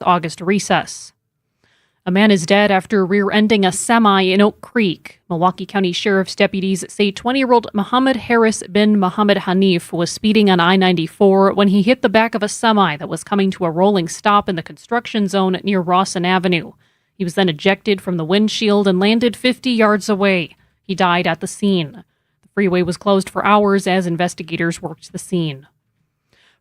August recess. A man is dead after rear-ending a semi in Oak Creek. Milwaukee County Sheriff's deputies say 20-year-old Muhammad Harris bin Muhammad Hanif was speeding on I-94 when he hit the back of a semi that was coming to a rolling stop in the construction zone near Rawson Avenue. He was then ejected from the windshield and landed 50 yards away. He died at the scene. The freeway was closed for hours as investigators worked the scene.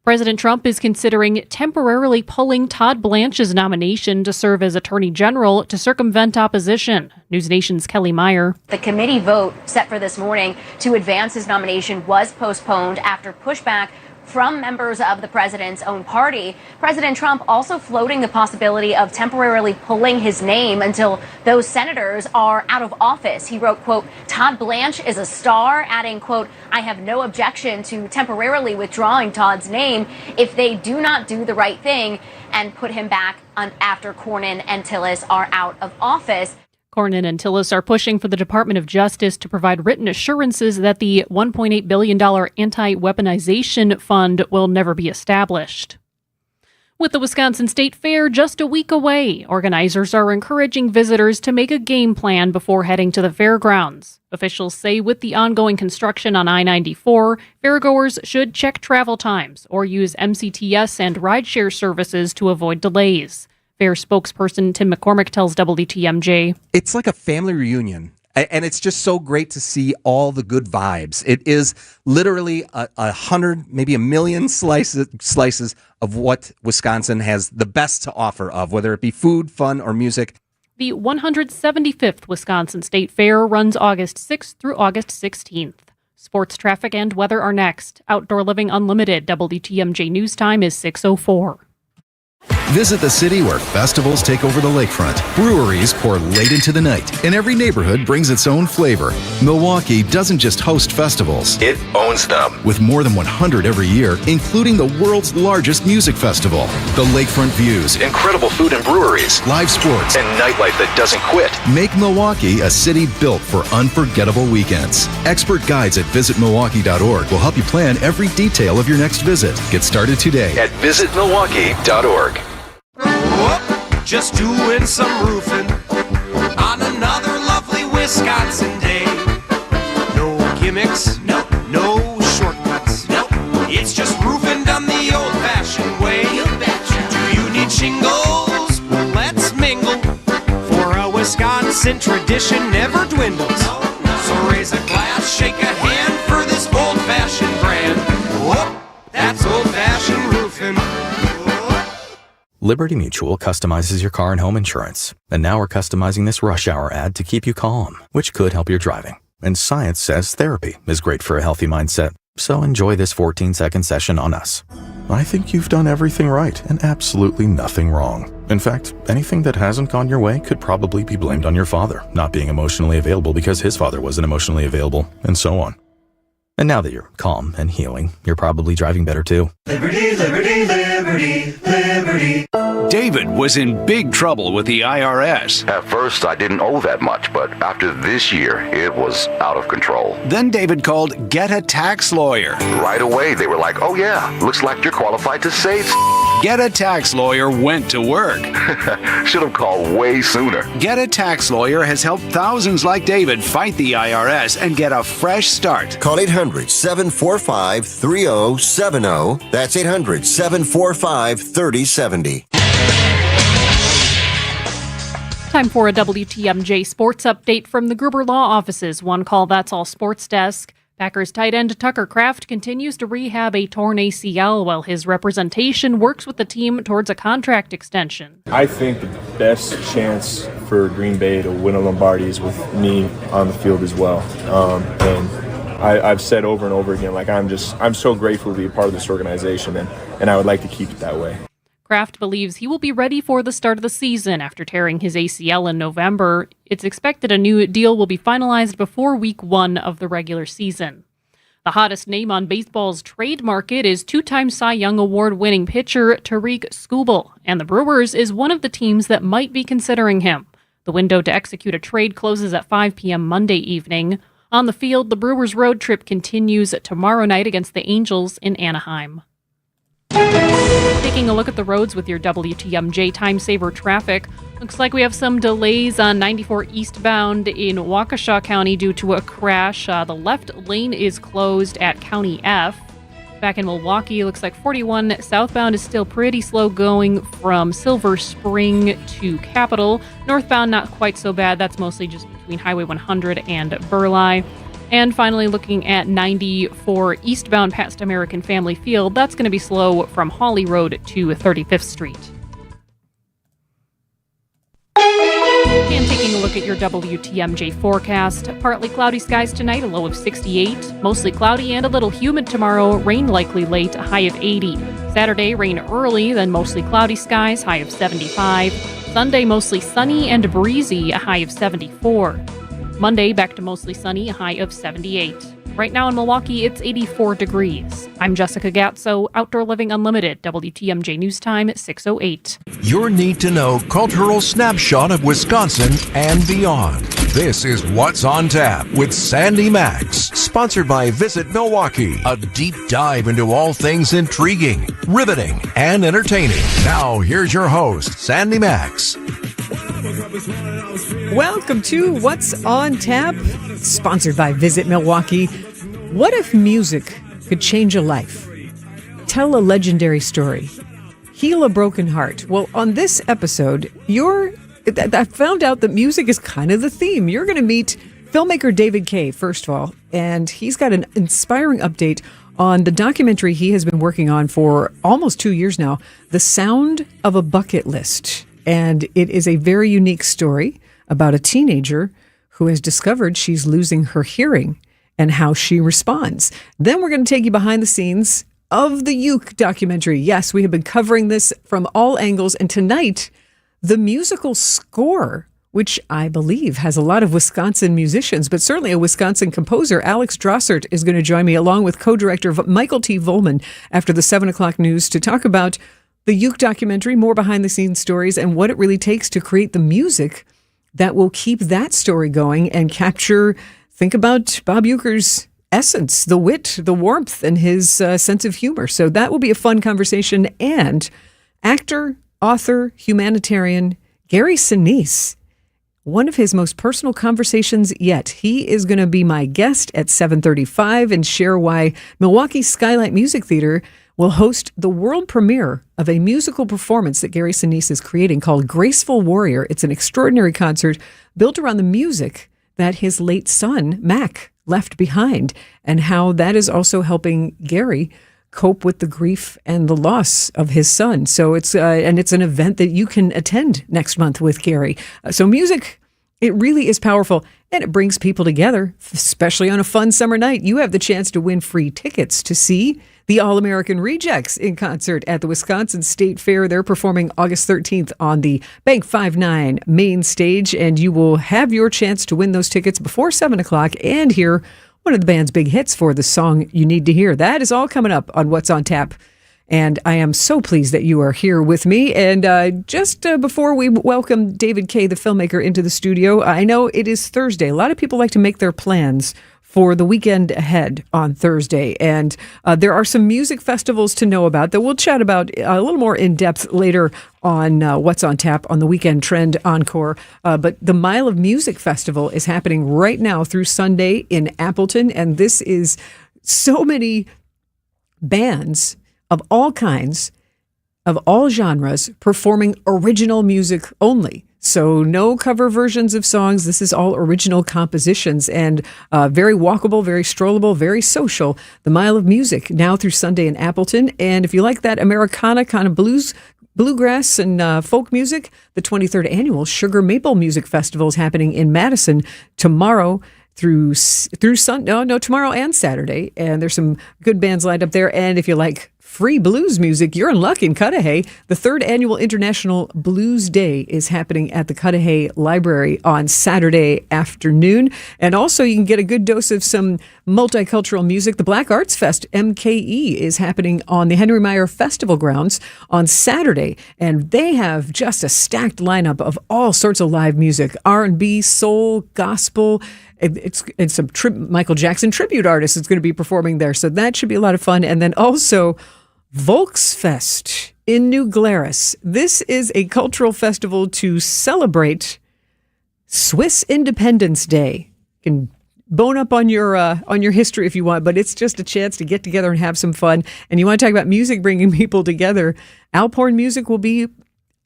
President Trump is considering temporarily pulling Todd Blanche's nomination to serve as Attorney General to circumvent opposition. News Nation's Kelly Meyer. The committee vote set for this morning to advance his nomination was postponed after pushback from members of the president's own party. President Trump also floating the possibility of temporarily pulling his name until those senators are out of office. He wrote, quote, Todd Blanche is a star, adding, quote, I have no objection to temporarily withdrawing Todd's name if they do not do the right thing and put him back on after Cornyn and Tillis are out of office. Cornyn and Tillis are pushing for the Department of Justice to provide written assurances that the $1.8 billion anti-weaponization fund will never be established. With the Wisconsin State Fair just a week away, organizers are encouraging visitors to make a game plan before heading to the fairgrounds. Officials say with the ongoing construction on I-94, fairgoers should check travel times or use MCTS and rideshare services to avoid delays. Fair spokesperson Tim McCormick tells WTMJ. It's like a family reunion, and it's just so great to see all the good vibes. It is literally 100, maybe a million slices of what Wisconsin has the best to offer of, whether it be food, fun, or music. The 175th Wisconsin State Fair runs August 6th through August 16th. Sports, traffic, and weather are next. Outdoor Living Unlimited, WTMJ News Time is 6:04. Visit the city where festivals take over the lakefront. Breweries pour late into the night, and every neighborhood brings its own flavor. Milwaukee doesn't just host festivals, it owns them. With more than 100 every year, including the world's largest music festival. The lakefront views, incredible food and breweries, live sports, and nightlife that doesn't quit make Milwaukee a city built for unforgettable weekends. Expert guides at visitmilwaukee.org will help you plan every detail of your next visit. Get started today at visitmilwaukee.org. Whoop, just doing some roofing on another lovely Wisconsin day. No gimmicks, no shortcuts, no. It's just roofing done the old-fashioned way. You betcha. Do you need shingles? Let's mingle. For a Wisconsin tradition never dwindles. So raise a glass, shake a hand for this old-fashioned brand. Whoop, that's old-fashioned roofing. Liberty Mutual customizes your car and home insurance. And now we're customizing this rush hour ad to keep you calm, which could help your driving. And science says therapy is great for a healthy mindset. So enjoy this 14-second session on us. I think you've done everything right and absolutely nothing wrong. In fact, anything that hasn't gone your way could probably be blamed on your father not being emotionally available because his father wasn't emotionally available, and so on. And now that you're calm and healing, you're probably driving better too. Liberty, liberty, liberty, liberty. David was in big trouble with the IRS. At first, I didn't owe that much, but after this year, it was out of control. Then David called Get a Tax Lawyer. Right away, they were like, oh yeah, looks like you're qualified to save. Get a Tax Lawyer went to work. Should have called way sooner. Get a Tax Lawyer has helped thousands like David fight the IRS and get a fresh start. Call 800-745-3070. That's 800-745-3070. Time for a WTMJ sports update from the Gruber Law Office's One Call That's All Sports Desk. Packers tight end Tucker Kraft continues to rehab a torn ACL while his representation works with the team towards a contract extension. I think the best chance for Green Bay to win a Lombardi is with me on the field as well. And I've said over and over again, like I'm so grateful to be a part of this organization, and I would like to keep it that way. Kraft believes he will be ready for the start of the season after tearing his ACL in November. It's expected a new deal will be finalized before week 1 of the regular season. The hottest name on baseball's trade market is two-time Cy Young Award-winning pitcher Tariq Skubal, and the Brewers is one of the teams that might be considering him. The window to execute a trade closes at 5 p.m. Monday evening. On the field, the Brewers' road trip continues tomorrow night against the Angels in Anaheim. Taking a look at the roads with your WTMJ time saver traffic. Looks like we have some delays on 94 eastbound in Waukesha County due to a crash. The left lane is closed at County F. Back in Milwaukee, looks like 41 southbound is still pretty slow going from Silver Spring to Capitol. Northbound, not quite so bad. That's mostly just between Highway 100 and Burleigh. And finally, looking at 94 eastbound past American Family Field, that's going to be slow from Hawley Road to 35th Street. And taking a look at your WTMJ forecast, partly cloudy skies tonight, a low of 68. Mostly cloudy and a little humid tomorrow, rain likely late, a high of 80. Saturday, rain early, then mostly cloudy skies, high of 75. Sunday, mostly sunny and breezy, a high of 74. Monday, back to mostly sunny, a high of 78. Right now in Milwaukee, it's 84 degrees. I'm Jessica Gatso, Outdoor Living Unlimited, WTMJ News Time, 6:08. Your need-to-know cultural snapshot of Wisconsin and beyond. This is What's on Tap with Sandy Maxx, sponsored by Visit Milwaukee, a deep dive into all things intriguing, riveting, and entertaining. Now, here's your host, Sandy Maxx. Welcome to What's on Tap, sponsored by Visit Milwaukee. What if music could change a life? Tell a legendary story. Heal a broken heart. Well, on this episode, I found out that music is kind of the theme. You're going to meet filmmaker David Kaye, first of all, and he's got an inspiring update on the documentary he has been working on for almost 2 years now, The Sound of a Bucket List. And it is a very unique story about a teenager who has discovered she's losing her hearing and how she responds. Then we're going to take you behind the scenes of the UECK documentary. Yes, we have been covering this from all angles. And tonight, the musical score, which I believe has a lot of Wisconsin musicians, but certainly a Wisconsin composer, Alex Drossart, is going to join me along with co-director Michael T. Vollman after the 7 o'clock news to talk about the UECK documentary, more behind-the-scenes stories, and what it really takes to create the music that will keep that story going and capture, think about Bob Uecker's essence, the wit, the warmth, and his sense of humor. So that will be a fun conversation. And actor, author, humanitarian, Gary Sinise, one of his most personal conversations yet. He is going to be my guest at 7:35 and share why Milwaukee's Skylight Music Theatre will host the world premiere of a musical performance that Gary Sinise is creating called Graceful Warrior. It's an extraordinary concert built around the music that his late son, Mac, left behind, and how that is also helping Gary cope with the grief and the loss of his son. So it's an event that you can attend next month with Gary. So music, it really is powerful, and it brings people together, especially on a fun summer night. You have the chance to win free tickets to see the All-American Rejects in concert at the Wisconsin State Fair. They're performing August 13th on the Bank 5-9 main stage, and you will have your chance to win those tickets before 7 o'clock and hear one of the band's big hits for the song you need to hear. That is all coming up on What's on Tap. And I am so pleased that you are here with me. And just before we welcome David Kaye, the filmmaker, into the studio, I know it is Thursday. A lot of people like to make their plans for the weekend ahead on Thursday. And there are some music festivals to know about that we'll chat about a little more in depth later on What's on Tap on the Weekend Trend Encore. But the Mile of Music Festival is happening right now through Sunday in Appleton. And this is so many bands of all kinds, of all genres, performing original music only. So no cover versions of songs. This is all original compositions, and very walkable, very strollable, very social. The Mile of Music, now through Sunday in Appleton. And if you like that Americana kind of bluegrass and folk music, the 23rd Annual Sugar Maple Music Festival is happening in Madison tomorrow through tomorrow and Saturday. And there's some good bands lined up there. And if you like free blues music, you're in luck in Cudahy. The 3rd Annual International Blues Day is happening at the Cudahy Library on Saturday afternoon. And also you can get a good dose of some multicultural music. The Black Arts Fest, MKE, is happening on the Henry Meyer Festival grounds on Saturday. And they have just a stacked lineup of all sorts of live music, R&B, soul, gospel. It's some Michael Jackson tribute artists that's going to be performing there. So that should be a lot of fun. And then also Volksfest in New Glarus. This is a cultural festival to celebrate Swiss Independence Day. You can bone up on your history if you want, but it's just a chance to get together and have some fun. And you want to talk about music bringing people together. Alphorn music will be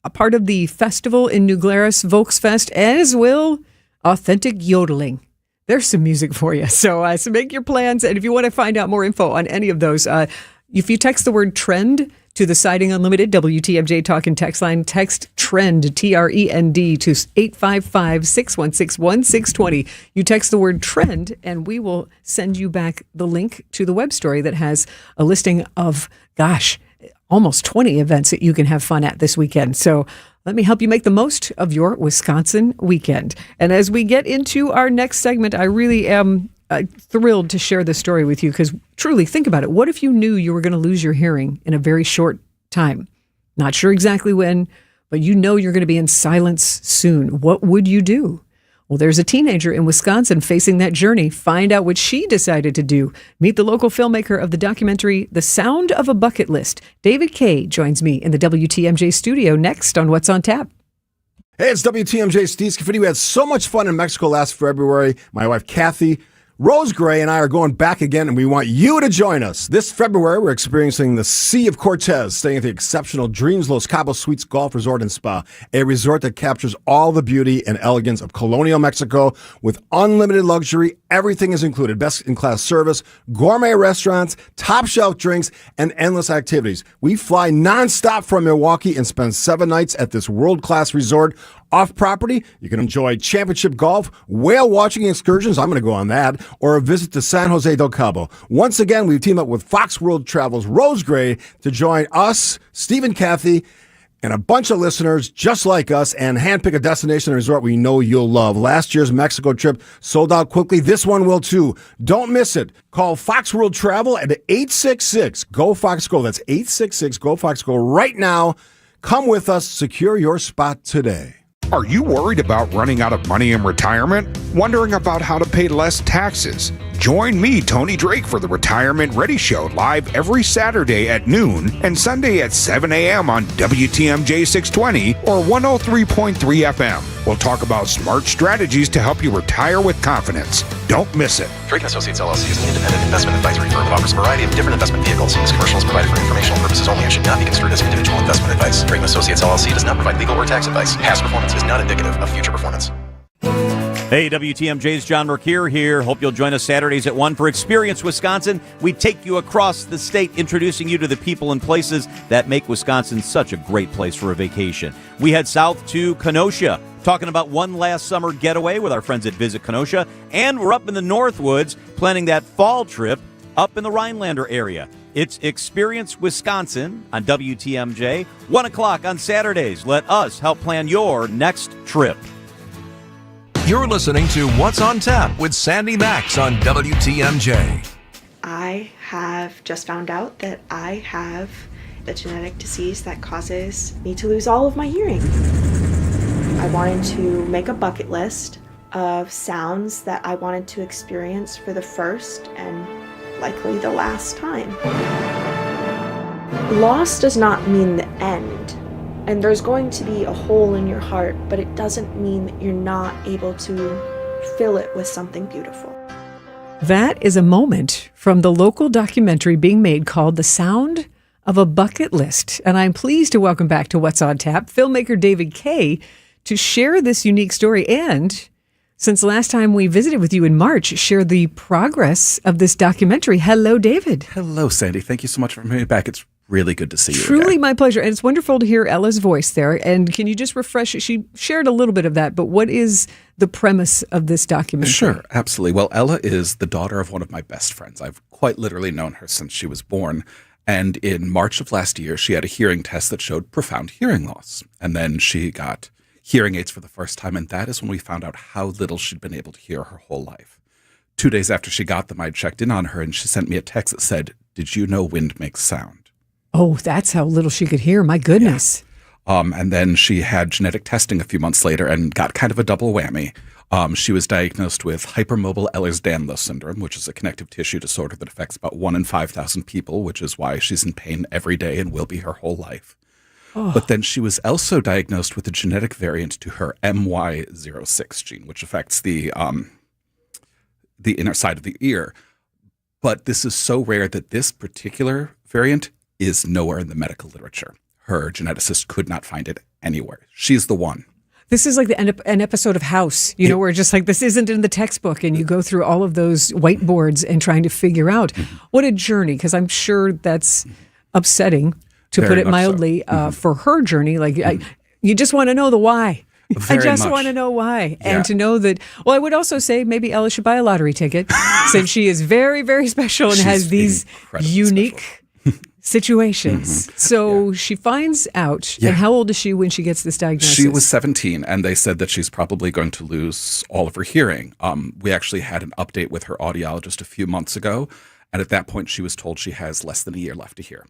a part of the festival in New Glarus, Volksfest, as will authentic yodeling. There's some music for you. So make your plans. And if you want to find out more info on any of those, if you text the word trend to the Siding Unlimited WTMJ Talk and Text line, text TREND, TREND, to 855-616-1620. You text the word trend, and we will send you back the link to the web story that has a listing of, almost 20 events that you can have fun at this weekend. So let me help you make the most of your Wisconsin weekend. And as we get into our next segment, I really am thrilled to share this story with you, because truly, think about it. What if you knew you were going to lose your hearing in a very short time? Not sure exactly when, but you know you're going to be in silence soon. What would you do? Well, there's a teenager in Wisconsin facing that journey. Find out what she decided to do. Meet the local filmmaker of the documentary The Sound of a Bucket List. David Kaye joins me in the WTMJ studio next on What's on Tap. Hey, it's WTMJ Steve Scafidi. We had so much fun in Mexico last February. My wife, Kathy Rose Gray, and I are going back again, and we want you to join us. This February, we're experiencing the Sea of Cortez, staying at the exceptional Dreams Los Cabos Suites Golf Resort and Spa, a resort that captures all the beauty and elegance of colonial Mexico with unlimited luxury. Everything is included. Best-in-class service, gourmet restaurants, top-shelf drinks, and endless activities. We fly nonstop from Milwaukee and spend 7 nights at this world-class resort. Off-property, you can enjoy championship golf, whale-watching excursions, I'm going to go on that, or a visit to San Jose del Cabo. Once again, we've teamed up with Fox World Travel's Rose Gray to join us, Steve and Kathy, and a bunch of listeners just like us, and handpick a destination and resort we know you'll love. Last year's Mexico trip sold out quickly. This one will too. Don't miss it. Call Fox World Travel at 866-GO-FOX-GO. That's 866-GO-FOX-GO right now. Come with us. Secure your spot today. Are you worried about running out of money in retirement? Wondering about how to pay less taxes? Join me, Tony Drake, for the Retirement Ready Show, live every Saturday at noon and Sunday at 7 a.m. on WTMJ 620 or 103.3 FM. We'll talk about smart strategies to help you retire with confidence. Don't miss it. Drake & Associates LLC is an independent investment advisory firm that offers a variety of different investment vehicles. This commercial is provided for informational purposes only and should not be construed as individual investment advice. Drake & Associates LLC does not provide legal or tax advice. Past performance is not indicative of future performance. Hey, WTMJ's John Mercure here. Hope you'll join us Saturdays at 1 for Experience Wisconsin. We take you across the state, introducing you to the people and places that make Wisconsin such a great place for a vacation. We head south to Kenosha, talking about one last summer getaway with our friends at Visit Kenosha. And we're up in the Northwoods, planning that fall trip up in the Rhinelander area. It's Experience Wisconsin on WTMJ, 1 o'clock on Saturdays. Let us help plan your next trip. You're listening to What's on Tap with Sandy Maxx on WTMJ. I have just found out that I have a genetic disease that causes me to lose all of my hearing. I wanted to make a bucket list of sounds that I wanted to experience for the first and likely the last time. Loss does not mean the end. And there's going to be a hole in your heart, but it doesn't mean that you're not able to fill it with something beautiful. That is a moment from the local documentary being made called The Sound of a Bucket List. And I'm pleased to welcome back to What's on Tap, filmmaker David Kaye, to share this unique story. And since last time we visited with you in March, share the progress of this documentary. Hello, David. Hello, Sandy. Thank you so much for having me back. It's really good to see you. Truly my pleasure. And it's wonderful to hear Ella's voice there. And can you just refresh? She shared a little bit of that, but what is the premise of this documentary? Sure, absolutely. Well, Ella is the daughter of one of my best friends. I've quite literally known her since she was born. And in March of last year, she had a hearing test that showed profound hearing loss. And then she got hearing aids for the first time. And that is when we found out how little she'd been able to hear her whole life. 2 days after she got them, I checked in on her and she sent me a text that said, "Did you know wind makes sound?" Oh, that's how little she could hear. My goodness. And then she had genetic testing a few months later and got kind of a double whammy. She was diagnosed with hypermobile Ehlers-Danlos syndrome, which is a connective tissue disorder that affects about 1 in 5,000 people, which is why she's in pain every day and will be her whole life. Oh. But then she was also diagnosed with a genetic variant to her MY06 gene, which affects the inner side of the ear. But this is so rare that this particular variant is nowhere in the medical literature. Her geneticist could not find it anywhere. She's the one. This is like an episode of House, where just like this isn't in the textbook, and you go through all of those whiteboards and trying to figure out what a journey, because I'm sure that's upsetting, to Very put it much mildly, for her journey. Like, you just want to know the why. I just want to know why. Yeah. And to know that, well, I would also say maybe Ella should buy a lottery ticket, since she is very, very special and has these unique situations. So she finds out. And how old is she when she gets this diagnosis? She was 17, and they said that she's probably going to lose all of her hearing. We actually had an update with her audiologist a few months ago, and at that point she was told she has less than a year left to hear,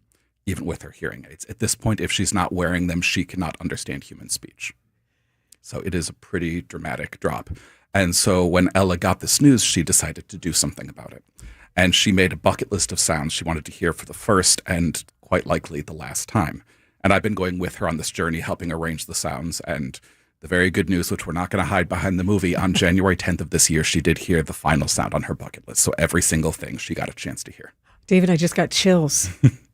even with her hearing aids. At this point, if she's not wearing them, she cannot understand human speech. So it is a pretty dramatic drop. And so when Ella got this news, she decided to do something about it. And she made a bucket list of sounds she wanted to hear for the first and quite likely the last time. And I've been going with her on this journey, helping arrange the sounds. And the very good news, which we're not going to hide behind the movie, on January 10th of this year, she did hear the final sound on her bucket list. So every single thing she got a chance to hear. David, I just got chills.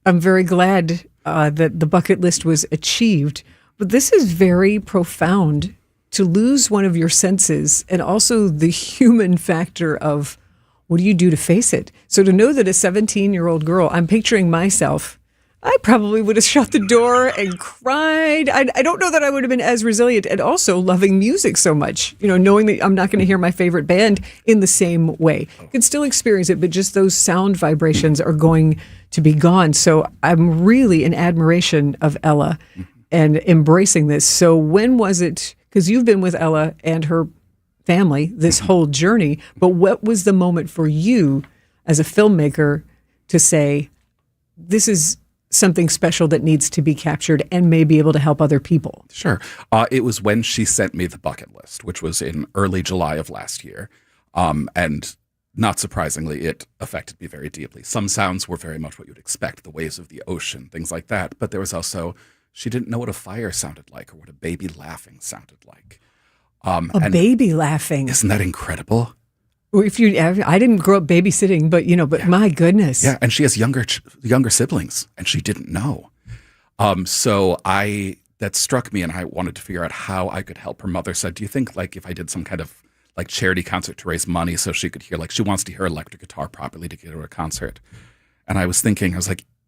I'm very glad that the bucket list was achieved. But this is very profound, to lose one of your senses, and also the human factor of what do you do to face it? So to know that a 17-year-old girl, I'm picturing myself, I probably would have shut the door and cried. I don't know that I would have been as resilient, and also loving music so much, knowing that I'm not going to hear my favorite band in the same way. You can still experience it, but just those sound vibrations are going to be gone. So I'm really in admiration of Ella and embracing this. So when was it? Because you've been with Ella and her family this whole journey, but what was the moment for you as a filmmaker to say, this is something special that needs to be captured and may be able to help other people? Sure. It was when she sent me the bucket list, which was in early July of last year. And not surprisingly, it affected me very deeply. Some sounds were very much what you'd expect, the waves of the ocean, things like that. But there was also, she didn't know what a fire sounded like or what a baby laughing sounded like. A baby laughing. Isn't that incredible? I didn't grow up babysitting, but my goodness. Yeah, and she has younger siblings, and she didn't know. So that struck me, and I wanted to figure out how I could help. Her mother said, do you think if I did some kind of charity concert to raise money so she could hear, she wants to hear electric guitar properly to get her a concert. And I was thinking,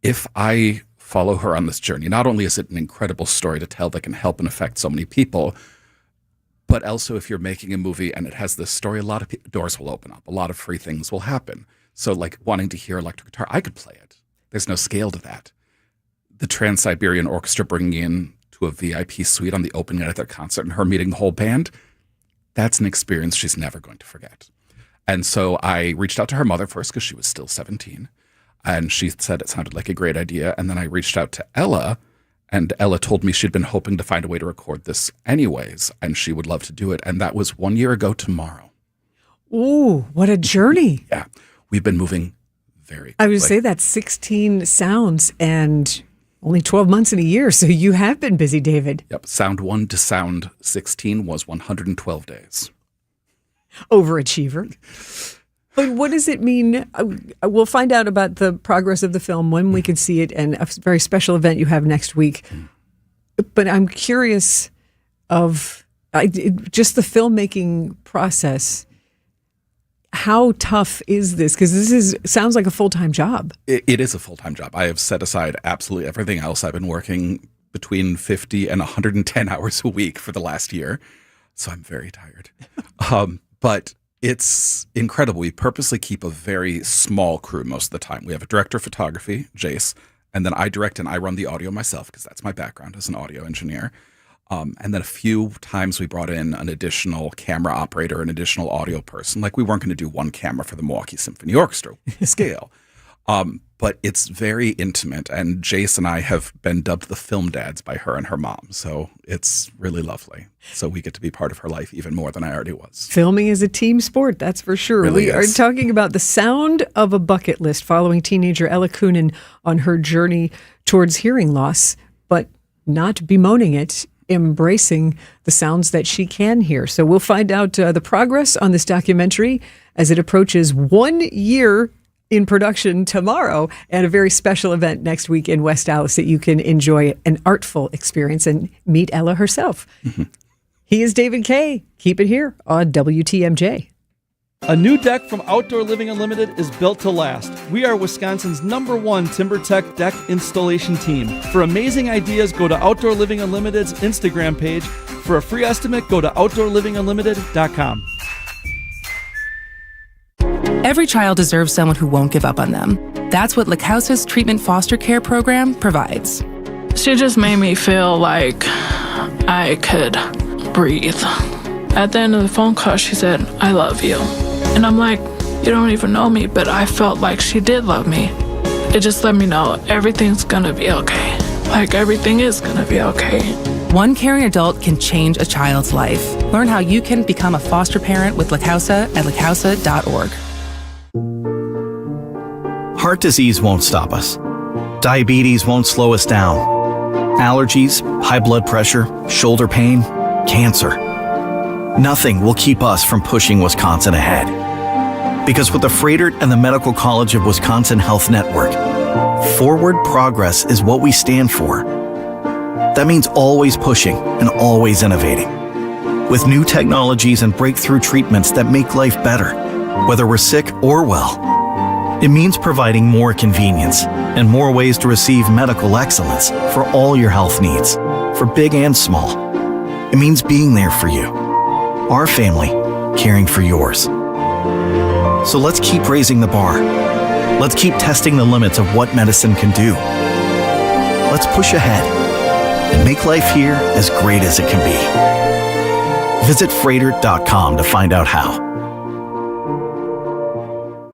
if I follow her on this journey, not only is it an incredible story to tell that can help and affect so many people, but also if you're making a movie and it has this story, a lot of doors will open up. A lot of free things will happen. So wanting to hear electric guitar, I could play it. There's no scale to that. The Trans-Siberian Orchestra bringing in to a VIP suite on the opening night of their concert and her meeting the whole band, that's an experience she's never going to forget. And so I reached out to her mother first because she was still 17. And she said it sounded like a great idea. And then I reached out to Ella, and Ella told me she'd been hoping to find a way to record this anyways, and she would love to do it. And that was 1 year ago tomorrow. Ooh, what a journey. Yeah. We've been moving very quickly. I would say that's 16 sounds and only 12 months in a year. So you have been busy, David. Yep. Sound 1 to sound 16 was 112 days. Overachiever. But what does it mean? We'll find out about the progress of the film when we can see it, and a very special event you have next week. But I'm curious of just the filmmaking process. How tough is this? Because sounds like a full-time job. It is a full-time job. I have set aside absolutely everything else. I've been working between 50 and 110 hours a week for the last year. So I'm very tired. But it's incredible. We purposely keep a very small crew most of the time. We have a director of photography, Jace, and then I direct and I run the audio myself because that's my background as an audio engineer. And then a few times we brought in an additional camera operator, an additional audio person. We weren't going to do one camera for the Milwaukee Symphony Orchestra scale. But it's very intimate, and Jace and I have been dubbed the film dads by her and her mom, so it's really lovely. So we get to be part of her life even more than I already was. Filming is a team sport, that's for sure. Really we are talking about the sound of a bucket list, following teenager Ella Coonan on her journey towards hearing loss, but not bemoaning it, embracing the sounds that she can hear. So we'll find out the progress on this documentary as it approaches 1 year in production tomorrow, and a very special event next week in West Allis that you can enjoy an artful experience and meet Ella herself. Mm-hmm. He is David Kaye. Keep it here on WTMJ. A new deck from Outdoor Living Unlimited is built to last. We are Wisconsin's #1 TimberTech deck installation team. For amazing ideas, go to Outdoor Living Unlimited's Instagram page. For a free estimate, go to OutdoorLivingUnlimited.com. Every child deserves someone who won't give up on them. That's what Lacausa's treatment foster care program provides. She just made me feel like I could breathe. At the end of the phone call, she said, "I love you." And I'm like, you don't even know me, but I felt like she did love me. It just let me know everything's gonna be okay. Like, everything is gonna be okay. One caring adult can change a child's life. Learn how you can become a foster parent with Lacausa at lacausa.org. Heart disease won't stop us. Diabetes won't slow us down. Allergies, high blood pressure, shoulder pain, cancer. Nothing will keep us from pushing Wisconsin ahead. Because with the Freighter and the Medical College of Wisconsin Health Network, forward progress is what we stand for. That means always pushing and always innovating. With new technologies and breakthrough treatments that make life better, whether we're sick or well. It means providing more convenience and more ways to receive medical excellence for all your health needs, for big and small. It means being there for you, our family, caring for yours. So let's keep raising the bar. Let's keep testing the limits of what medicine can do. Let's push ahead and make life here as great as it can be. Visit Freighter.com to find out how.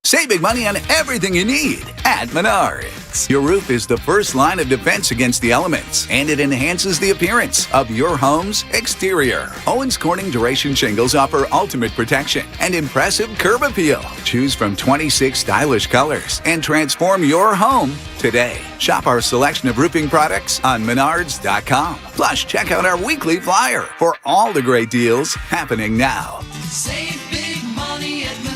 Save big money on everything you need at Menards. Your roof is the first line of defense against the elements, and it enhances the appearance of your home's exterior. Owens Corning Duration Shingles offer ultimate protection and impressive curb appeal. Choose from 26 stylish colors and transform your home today. Shop our selection of roofing products on Menards.com. Plus, check out our weekly flyer for all the great deals happening now. Save big money at Menards.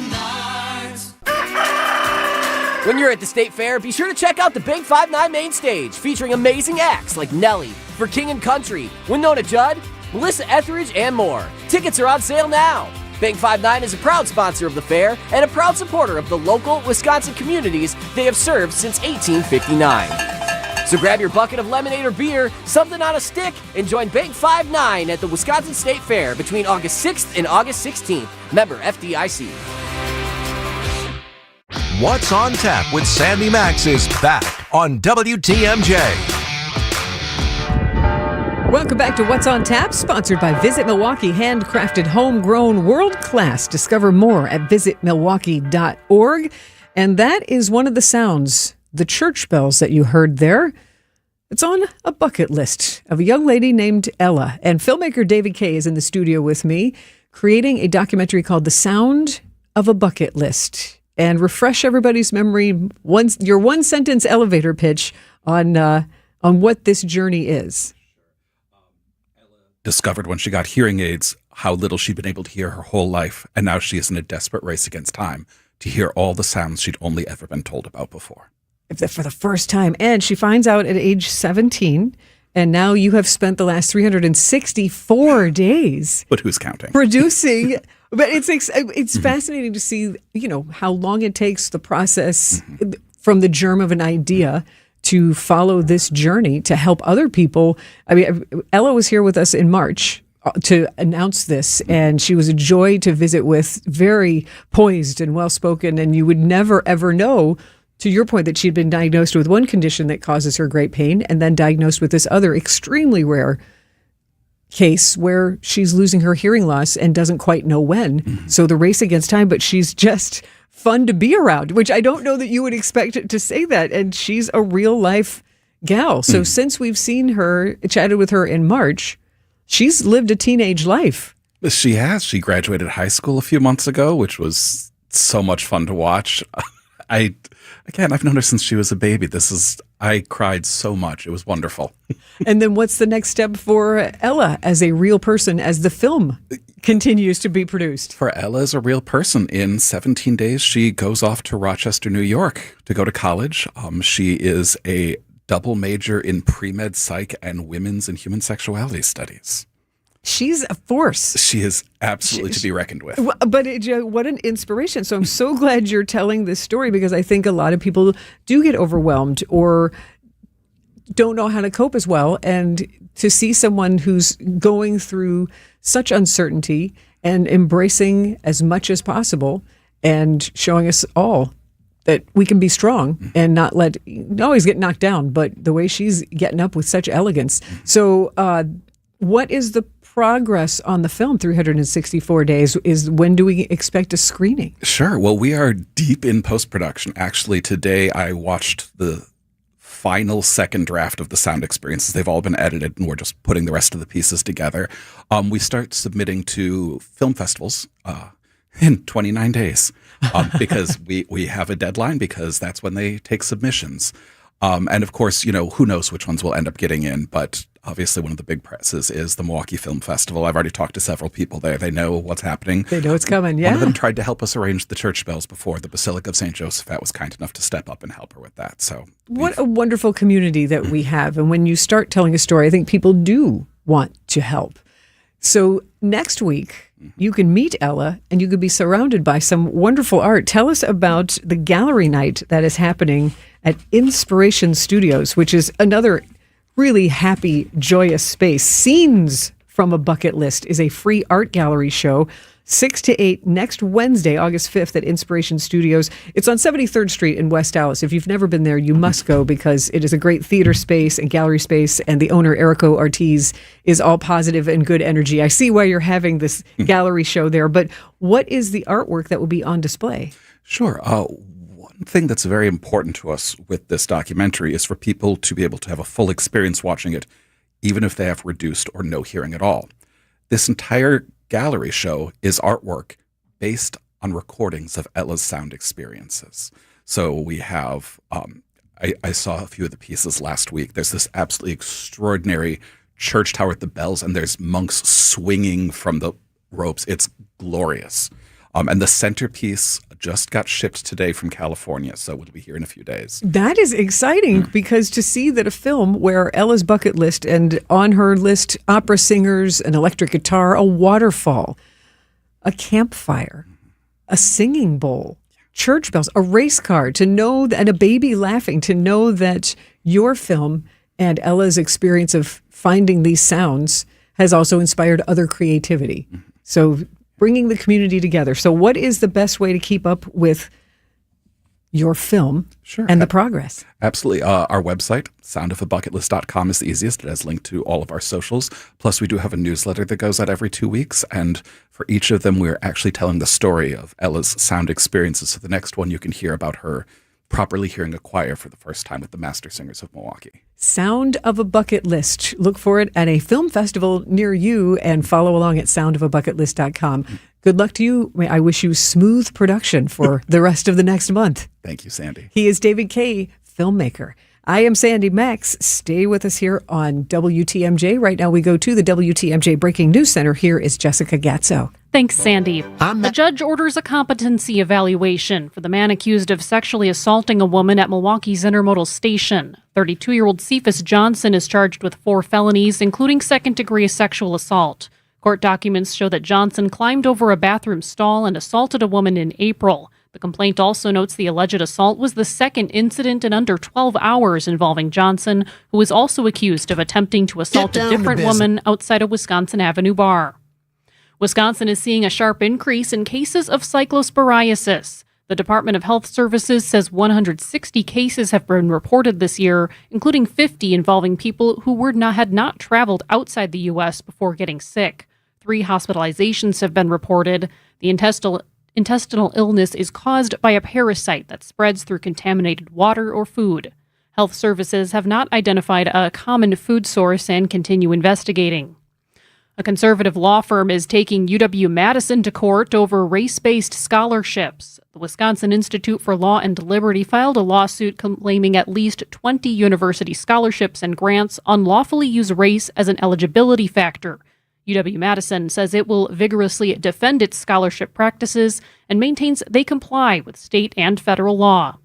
When you're at the State Fair, be sure to check out the Big 5-9 main stage, featuring amazing acts like Nelly, For King and Country, Winona Judd, Melissa Etheridge, and more. Tickets are on sale now. Big 5-9 is a proud sponsor of the fair and a proud supporter of the local Wisconsin communities they have served since 1859. So grab your bucket of lemonade or beer, something on a stick, and join Big 5-9 at the Wisconsin State Fair between August 6th and August 16th. Member FDIC. What's on Tap with Sandy Maxx is back on WTMJ. Welcome back to What's on Tap, sponsored by Visit Milwaukee, handcrafted, homegrown, world-class. Discover more at visitmilwaukee.org. And that is one of the sounds, the church bells that you heard there. It's on a bucket list of a young lady named Ella. And filmmaker David Kaye is in the studio with me, creating a documentary called The Sound of a Bucket List. And refresh everybody's memory, your one-sentence elevator pitch on what this journey is. Discovered when she got hearing aids how little she'd been able to hear her whole life, and now she is in a desperate race against time to hear all the sounds she'd only ever been told about before. For the first time. And she finds out at age 17, and now you have spent the last 364 days. But who's counting? Producing. But it's fascinating to see, how long it takes the process from the germ of an idea to follow this journey to help other people. I mean, Ella was here with us in March to announce this, and she was a joy to visit with, very poised and well-spoken, and you would never, ever know, to your point, that she'd been diagnosed with one condition that causes her great pain and then diagnosed with this other extremely rare case where she's losing her hearing loss and doesn't quite know when. Mm-hmm. So the race against time, but she's just fun to be around, which I don't know that you would expect to say that. And she's a real life gal. So since we've seen her, chatted with her in March, she's lived a teenage life. She has. She graduated high school a few months ago, which was so much fun to watch. I've known her since she was a baby. I cried so much. It was wonderful. And then what's the next step for Ella as a real person as the film continues to be produced? For Ella as a real person, in 17 days, she goes off to Rochester, New York to go to college. She is a double major in pre-med psych and women's and human sexuality studies. She's a force. She is absolutely to be reckoned with. But what an inspiration. So I'm so glad you're telling this story, because I think a lot of people do get overwhelmed or don't know how to cope as well. And to see someone who's going through such uncertainty and embracing as much as possible and showing us all that we can be strong and not always get knocked down, but the way she's getting up with such elegance. So what is the progress on the film, 364 days? When do we expect a screening? Sure. Well, we are deep in post-production. Actually, today I watched the final second draft of the sound experiences. They've all been edited, and we're just putting the rest of the pieces together. We start submitting to film festivals in 29 days because we have a deadline, because that's when they take submissions. And of course, who knows which ones will end up getting in, but obviously one of the big presses is the Milwaukee Film Festival. I've already talked to several people there. They know what's happening. They know it's coming, yeah. One of them tried to help us arrange the church bells before. The Basilica of St. Josephat was kind enough to step up and help her with that. So what a wonderful community that we have. And when you start telling a story, I think people do want to help. So next week, you can meet Ella and you could be surrounded by some wonderful art. Tell us about the gallery night that is happening at Inspiration Studios, which is another really happy, joyous space. Scenes from a Bucket List is a free art gallery show, 6 to 8 next Wednesday, August 5th at Inspiration Studios. It's on 73rd Street in West Dallas. If you've never been there, you must go, because it is a great theater space and gallery space, and the owner, Erico Ortiz, is all positive and good energy. I see why you're having this gallery show there, but what is the artwork that will be on display? Sure. One thing that's very important to us with this documentary is for people to be able to have a full experience watching it, even if they have reduced or no hearing at all. This entire gallery show is artwork based on recordings of Ella's sound experiences. So we have, I saw a few of the pieces last week. There's this absolutely extraordinary church tower with the bells, and there's monks swinging from the ropes. It's glorious. And the centerpiece just got shipped today from California, so it'll be here in a few days. That is exciting, because to see that a film where Ella's bucket list, and on her list, opera singers, an electric guitar, a waterfall, a campfire, a singing bowl, church bells, a race car, to know that, and a baby laughing, to know that your film and Ella's experience of finding these sounds has also inspired other creativity. So bringing the community together. So what is the best way to keep up with your film and the progress? Absolutely. Our website, soundofabucketlist.com, is the easiest. It has linked to all of our socials. Plus, we do have a newsletter that goes out every 2 weeks. And for each of them, we're actually telling the story of Ella's sound experiences. So the next one, you can hear about her properly hearing a choir for the first time with the Master Singers of Milwaukee. Sound of a Bucket List. Look for it at a film festival near you, and follow along at soundofabucketlist.com. Good luck to you. I wish you smooth production for the rest of the next month. Thank you, Sandy. He is David Kaye, filmmaker. I am Sandy Maxx. Stay with us here on WTMJ. Right now we go to the WTMJ Breaking News Center. Here is Jessica Gatzo. Thanks, Sandy. The judge orders a competency evaluation for the man accused of sexually assaulting a woman at Milwaukee's Intermodal Station. 32-year-old Cephas Johnson is charged with 4 felonies, including second-degree sexual assault. Court documents show that Johnson climbed over a bathroom stall and assaulted a woman in April. The complaint also notes the alleged assault was the second incident in under 12 hours involving Johnson, who is also accused of attempting to assault a different woman outside a Wisconsin Avenue bar. Wisconsin is seeing a sharp increase in cases of cyclosporiasis. The Department of Health Services says 160 cases have been reported this year, including 50 involving people who had not traveled outside the U.S. before getting sick. 3 hospitalizations have been reported. The intestinal illness is caused by a parasite that spreads through contaminated water or food. Health Services have not identified a common food source and continue investigating. A conservative law firm is taking UW-Madison to court over race-based scholarships. The Wisconsin Institute for Law and Liberty filed a lawsuit claiming at least 20 university scholarships and grants unlawfully use race as an eligibility factor. UW-Madison says it will vigorously defend its scholarship practices and maintains they comply with state and federal law.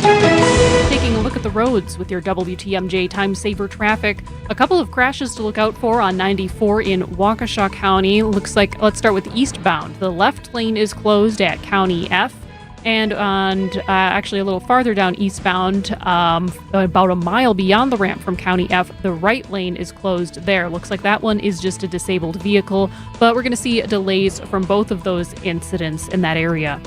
Taking a look at the roads with your WTMJ Time Saver traffic. A couple of crashes to look out for on 94 in Waukesha County. Looks like, let's start with eastbound. The left lane is closed at County F. And actually a little farther down eastbound, about a mile beyond the ramp from County F, the right lane is closed there. Looks like that one is just a disabled vehicle, but we're going to see delays from both of those incidents in that area.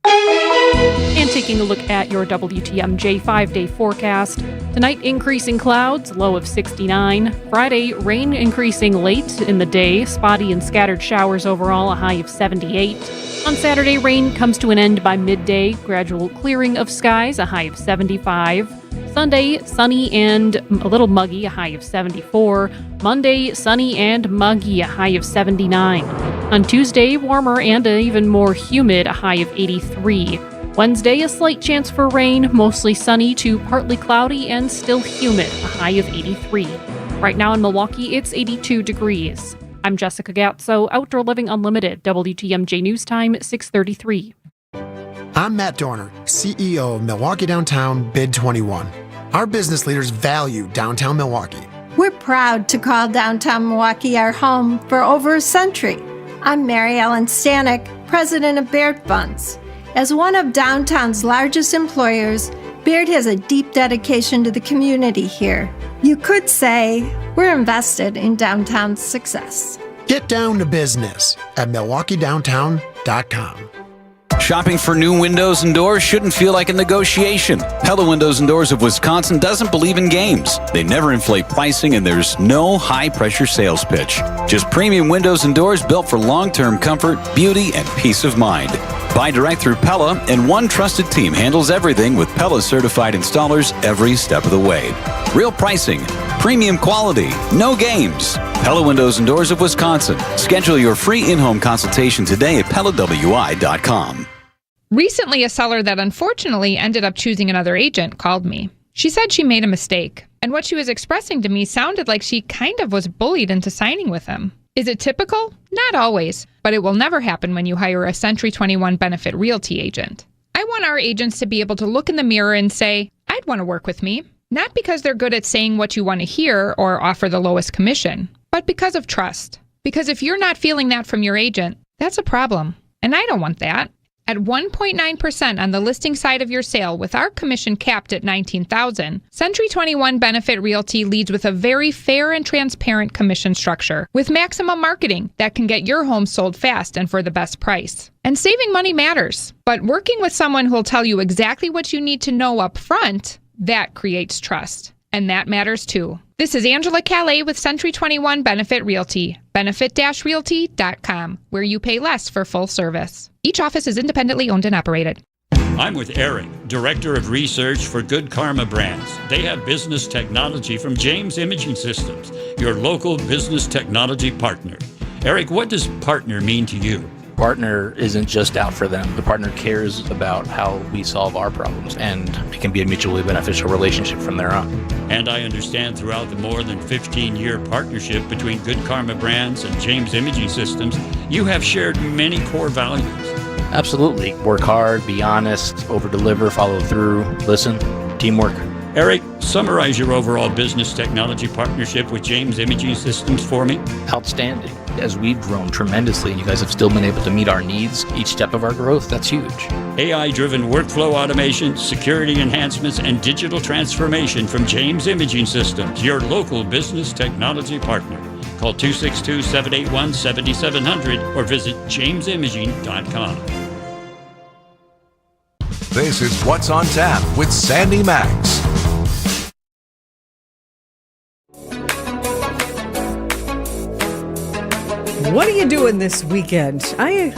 And taking a look at your WTMJ 5-day forecast. Tonight, increasing clouds, low of 69. Friday, rain increasing late in the day, spotty and scattered showers overall, a high of 78. On Saturday, rain comes to an end by midday, gradual clearing of skies, a high of 75. Sunday, sunny and a little muggy, a high of 74. Monday, sunny and muggy, a high of 79. On Tuesday, warmer and even more humid, a high of 83. Wednesday, a slight chance for rain, mostly sunny to partly cloudy and still humid, a high of 83. Right now in Milwaukee, it's 82 degrees. I'm Jessica Gatso, Outdoor Living Unlimited, WTMJ News Time, 6:33. I'm Matt Dorner, CEO of Milwaukee Downtown Bid 21. Our business leaders value downtown Milwaukee. We're proud to call downtown Milwaukee our home for over a century. I'm Mary Ellen Stanek, president of Baird Funds. As one of downtown's largest employers, Baird has a deep dedication to the community here. You could say we're invested in downtown's success. Get down to business at MilwaukeeDowntown.com. Shopping for new windows and doors shouldn't feel like a negotiation. Pella Windows and Doors of Wisconsin doesn't believe in games. They never inflate pricing, and there's no high-pressure sales pitch. Just premium windows and doors built for long-term comfort, beauty, and peace of mind. Buy direct through Pella, and one trusted team handles everything with Pella-certified installers every step of the way. Real pricing, premium quality, no games. Pella Windows and Doors of Wisconsin. Schedule your free in-home consultation today at PellaWI.com. Recently, a seller that unfortunately ended up choosing another agent called me. She said she made a mistake, and what she was expressing to me sounded like she kind of was bullied into signing with him. Is it typical? Not always, but it will never happen when you hire a Century 21 Benefit Realty agent. I want our agents to be able to look in the mirror and say, I'd want to work with me. Not because they're good at saying what you want to hear or offer the lowest commission, but because of trust. Because if you're not feeling that from your agent, that's a problem. And I don't want that. At 1.9% on the listing side of your sale with our commission capped at $19,000, Century 21 Benefit Realty leads with a very fair and transparent commission structure with maximum marketing that can get your home sold fast and for the best price. And saving money matters, but working with someone who'll tell you exactly what you need to know up front, that creates trust. And that matters too. This is Angela Calais with Century 21 Benefit Realty, benefit-realty.com, where you pay less for full service. Each office is independently owned and operated. I'm with Eric, Director of Research for Good Karma Brands. They have business technology from James Imaging Systems, your local business technology partner. Eric, what does partner mean to you? Partner isn't just out for them. The partner cares about how we solve our problems, and it can be a mutually beneficial relationship from there on. And I understand throughout the more than 15-year partnership between Good Karma Brands and James Imaging Systems, you have shared many core values. Absolutely. Work hard, be honest, over-deliver, follow through, listen, teamwork. Eric, summarize your overall business technology partnership with James Imaging Systems for me. Outstanding. As we've grown tremendously, and you guys have still been able to meet our needs each step of our growth, that's huge. AI-driven workflow automation, security enhancements, and digital transformation from James Imaging Systems, your local business technology partner. Call 262-781-7700 or visit jamesimaging.com. This is What's on Tap with Sandy Maxx. What are you doing this weekend? I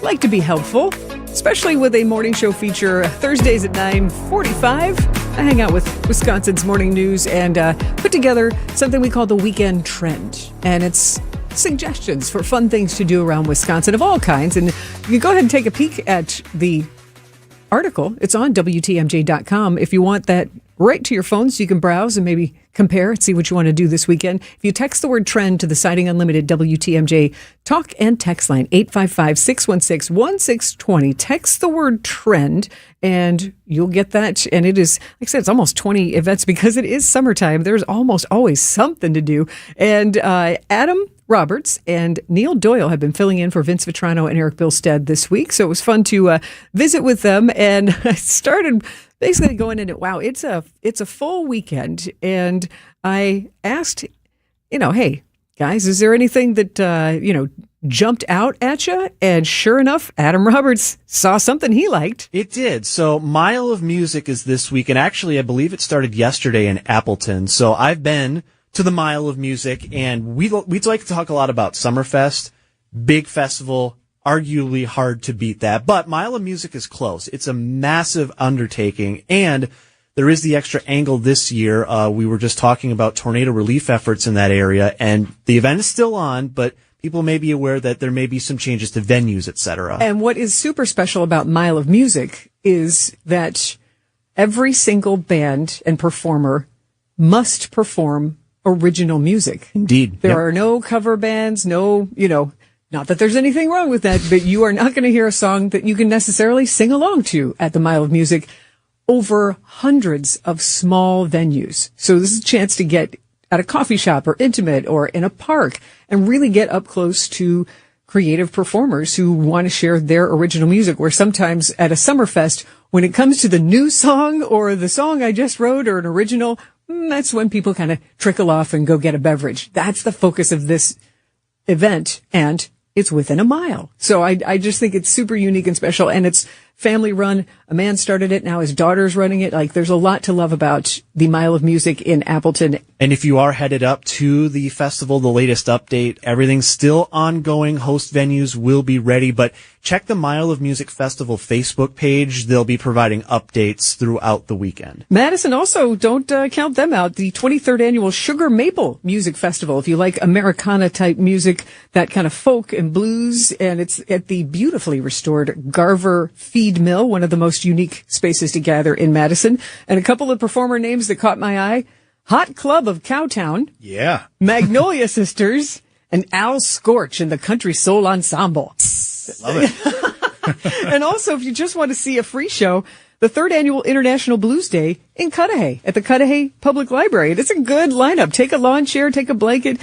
like to be helpful, especially with a morning show feature Thursdays at 9:45. I hang out with Wisconsin's Morning News and put together something we call the Weekend Trend. And it's suggestions for fun things to do around Wisconsin of all kinds. And you can go ahead and take a peek at the article. It's on WTMJ.com if you want that right to your phone so you can browse and maybe compare and see what you want to do this weekend. If you text the word trend to the Citing Unlimited WTMJ talk and text line 855-616-1620, text the word trend and you'll get that. And it is, like I said, it's almost 20 events because it is summertime. There's almost always something to do. And Adam Roberts and Neil Doyle have been filling in for Vince Vitrano and Eric Bilstead this week. So it was fun to visit with them. And I started basically going in it. Wow, it's a full weekend. And I asked, hey, guys, is there anything that, jumped out at you? And sure enough, Adam Roberts saw something he liked. It did. So Mile of Music is this week. And actually, I believe it started yesterday in Appleton. So I've been to the Mile of Music, and we like to talk a lot about Summerfest, big festival, arguably hard to beat that. But Mile of Music is close. It's a massive undertaking, and there is the extra angle this year. We were just talking about tornado relief efforts in that area, and the event is still on, but people may be aware that there may be some changes to venues, etc. And what is super special about Mile of Music is that every single band and performer must perform original music. Indeed. There are no cover bands, not that there's anything wrong with that, but you are not going to hear a song that you can necessarily sing along to at the Mile of Music over hundreds of small venues. So this is a chance to get at a coffee shop or intimate or in a park and really get up close to creative performers who want to share their original music, where sometimes at a Summerfest, when it comes to the new song or the song I just wrote or an original, that's when people kind of trickle off and go get a beverage. That's the focus of this event, and it's within a mile. So I just think it's super unique and special, and it's family run. A man started it, now his daughter's running it. Like, there's a lot to love about the Mile of Music in Appleton. And if you are headed up to the festival, the latest update, everything's still ongoing. Host venues will be ready, but check the Mile of Music Festival Facebook page. They'll be providing updates throughout the weekend. Madison, also, don't count them out. The 23rd annual Sugar Maple Music Festival. If you like Americana type music, that kind of folk and blues, and it's at the beautifully restored Garver Feed Mill, one of the most unique spaces to gather in Madison. And a couple of performer names that caught my eye: Hot Club of Cowtown, yeah, Magnolia Sisters, and Al Scorch and the Country Soul Ensemble. Love it. And also, if you just want to see a free show, the 3rd annual International Blues Day in Cudahy at the Cudahy Public Library. It's a good lineup. Take a lawn chair, take a blanket,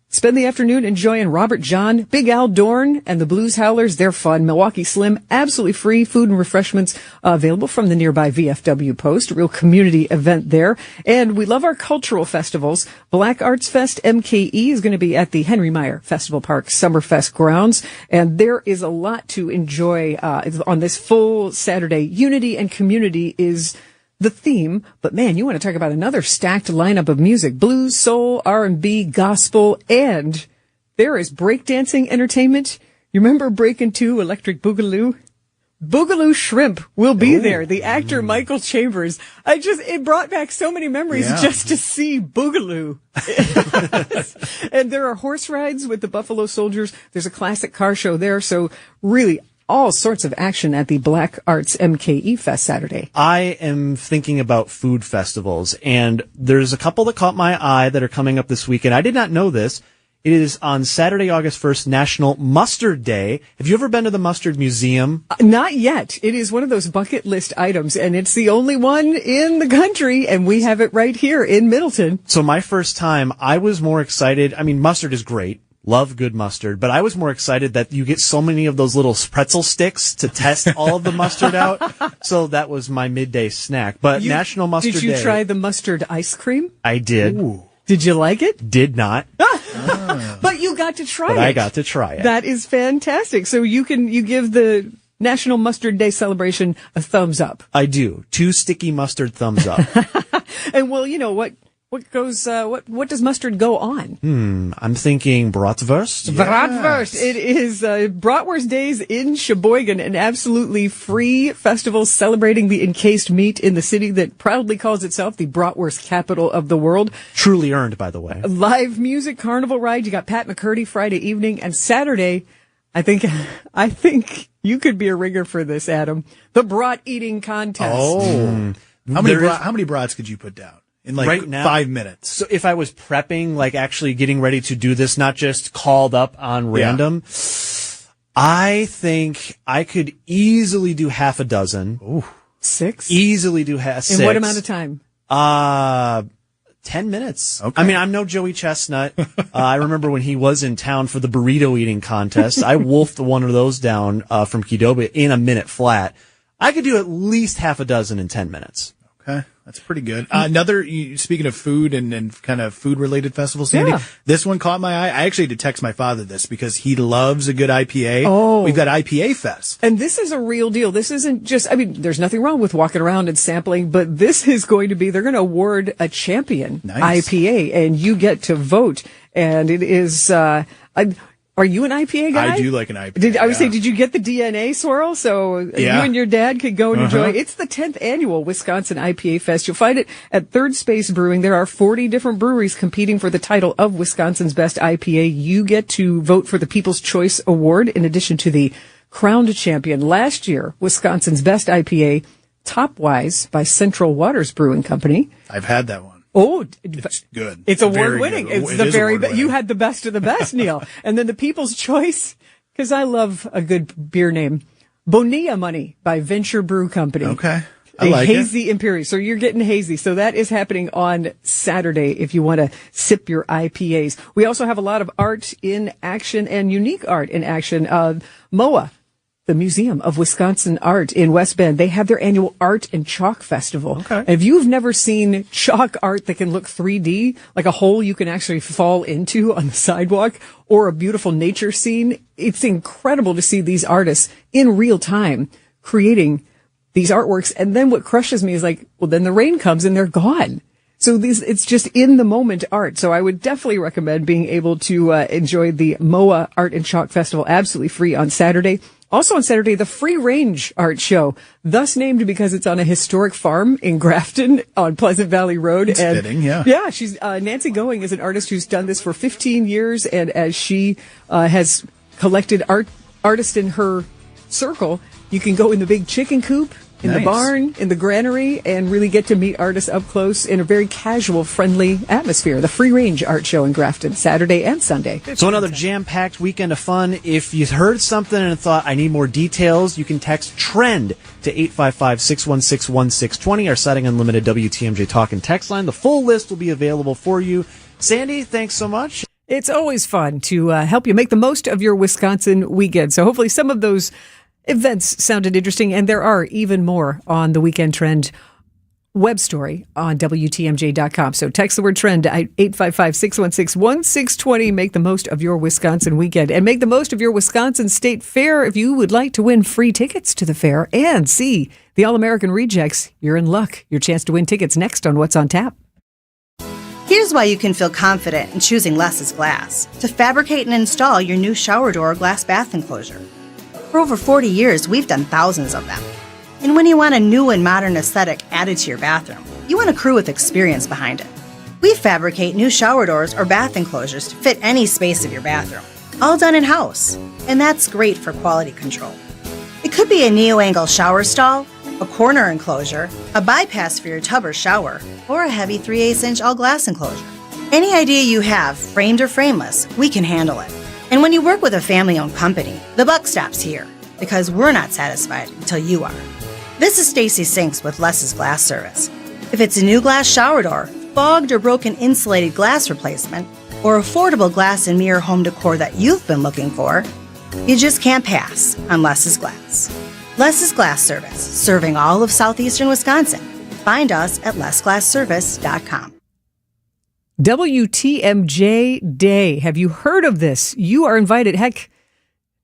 spend the afternoon enjoying Robert John, Big Al Dorn, and the Blues Howlers. They're fun. Milwaukee Slim, absolutely free. Food and refreshments available from the nearby VFW Post. A real community event there. And we love our cultural festivals. Black Arts Fest MKE is going to be at the Henry Meyer Festival Park Summerfest grounds. And there is a lot to enjoy on this full Saturday. Unity and community is the theme, but man, you want to talk about another stacked lineup of music: blues, soul, R&B, gospel, and there is breakdancing entertainment. You remember Breakin' 2 Electric Boogaloo? Boogaloo Shrimp will be there. The actor Michael Chambers. It brought back so many memories just to see Boogaloo. And there are horse rides with the Buffalo Soldiers. There's a classic car show there. So really, all sorts of action at the Black Arts MKE Fest Saturday. I am thinking about food festivals, and there's a couple that caught my eye that are coming up this weekend. I did not know this. It is on Saturday, August 1st, National Mustard Day. Have you ever been to the Mustard Museum? Not yet. It is one of those bucket list items, and it's the only one in the country, and we have it right here in Middleton. So my first time, I was more excited. I mean, mustard is great. Love good mustard, but I was more excited that you get so many of those little pretzel sticks to test all of the mustard out. So that was my midday snack. But National Mustard Day. Did you try the mustard ice cream? I did. Ooh. Did you like it? Did not. But you got to try it. But I got to try it. That is fantastic. So you give the National Mustard Day celebration a thumbs up. I do. 2 sticky mustard thumbs up. And well, you know what goes, what does mustard go on? I'm thinking bratwurst. Bratwurst. It is Bratwurst Days in Sheboygan, an absolutely free festival celebrating the encased meat in the city that proudly calls itself the bratwurst capital of the world. Truly earned, by the way. Live music, carnival ride. You got Pat McCurdy Friday evening, and Saturday, I think you could be a ringer for this, Adam. The brat eating contest. Oh. How many brats could you put down? In right now, 5 minutes. So if I was prepping, like actually getting ready to do this, not just called up on random, I think I could easily do half a dozen. Ooh. 6? Easily do 6. In what amount of time? 10 minutes. Okay. I mean, I'm no Joey Chestnut. I remember when he was in town for the burrito eating contest. I wolfed one of those down from Qdoba in a minute flat. I could do at least half a dozen in 10 minutes. Okay, that's pretty good. Speaking of food and kind of food-related festivals, Sandy, this one caught my eye. I actually had to text my father this because he loves a good IPA. Oh. We've got IPA Fest. And this is a real deal. This isn't just, I mean, there's nothing wrong with walking around and sampling, but this is going to be, they're going to award a champion IPA, and you get to vote. And it is, are you an IPA guy? I do like an IPA. I would say, did you get the DNA swirl? So you and your dad could go and enjoy. It's the 10th annual Wisconsin IPA Fest. You'll find it at Third Space Brewing. There are 40 different breweries competing for the title of Wisconsin's best IPA. You get to vote for the People's Choice Award in addition to the crowned champion. Last year, Wisconsin's best IPA, Topwise by Central Waters Brewing Company. I've had that one. Oh, it's good. It's award-winning. It's the very best. You had the best of the best, Neil. And then the People's Choice, because I love a good beer name, Bonilla Money by Venture Brew Company. Okay. I like hazy Imperial. So you're getting hazy. So that is happening on Saturday if you want to sip your IPAs. We also have a lot of art in action and unique art in action. MOA, the Museum of Wisconsin Art in West Bend, they have their annual Art and Chalk Festival. Okay. If you've never seen chalk art that can look 3D, like a hole you can actually fall into on the sidewalk, or a beautiful nature scene, it's incredible to see these artists in real time creating these artworks. And then what crushes me is like, well, then the rain comes and they're gone. So it's just in the moment art. So I would definitely recommend being able to enjoy the MOA Art and Chalk Festival absolutely free on Saturday. Also on Saturday, the Free Range Art Show, thus named because it's on a historic farm in Grafton on Pleasant Valley Road. It's fitting, yeah. Yeah, she's Nancy Going is an artist who's done this for 15 years, and as she has collected artists in her circle, you can go in the big chicken coop, in the barn, in the granary, and really get to meet artists up close in a very casual, friendly atmosphere. The Free Range Art Show in Grafton, Saturday and Sunday. So another jam-packed weekend of fun. If you heard something and thought, I need more details, you can text TREND to 855-616-1620, our Setting Unlimited WTMJ Talk and Text line. The full list will be available for you. Sandy, thanks so much. It's always fun to help you make the most of your Wisconsin weekend. So hopefully some of those events sounded interesting, and there are even more on the Weekend Trend web story on WTMJ.com. So text the word TREND to 855-616-1620. Make the most of your Wisconsin weekend, and make the most of your Wisconsin State Fair. If you would like to win free tickets to the fair and see the All-American Rejects, you're in luck. Your chance to win tickets next on What's on Tap. Here's why you can feel confident in choosing Less's Glass to fabricate and install your new shower door or glass bath enclosure. For over 40 years, we've done thousands of them. And when you want a new and modern aesthetic added to your bathroom, you want a crew with experience behind it. We fabricate new shower doors or bath enclosures to fit any space of your bathroom, all done in-house. And that's great for quality control. It could be a neo-angle shower stall, a corner enclosure, a bypass for your tub or shower, or a heavy 3/8-inch all-glass enclosure. Any idea you have, framed or frameless, we can handle it. And when you work with a family-owned company, the buck stops here, because we're not satisfied until you are. This is Stacy Sinks with Less's Glass Service. If it's a new glass shower door, fogged or broken insulated glass replacement, or affordable glass and mirror home decor that you've been looking for, you just can't pass on Less's Glass. Less's Glass Service, serving all of southeastern Wisconsin. Find us at lessglassservice.com. WTMJ Day. Have you heard of this? You are invited. Heck,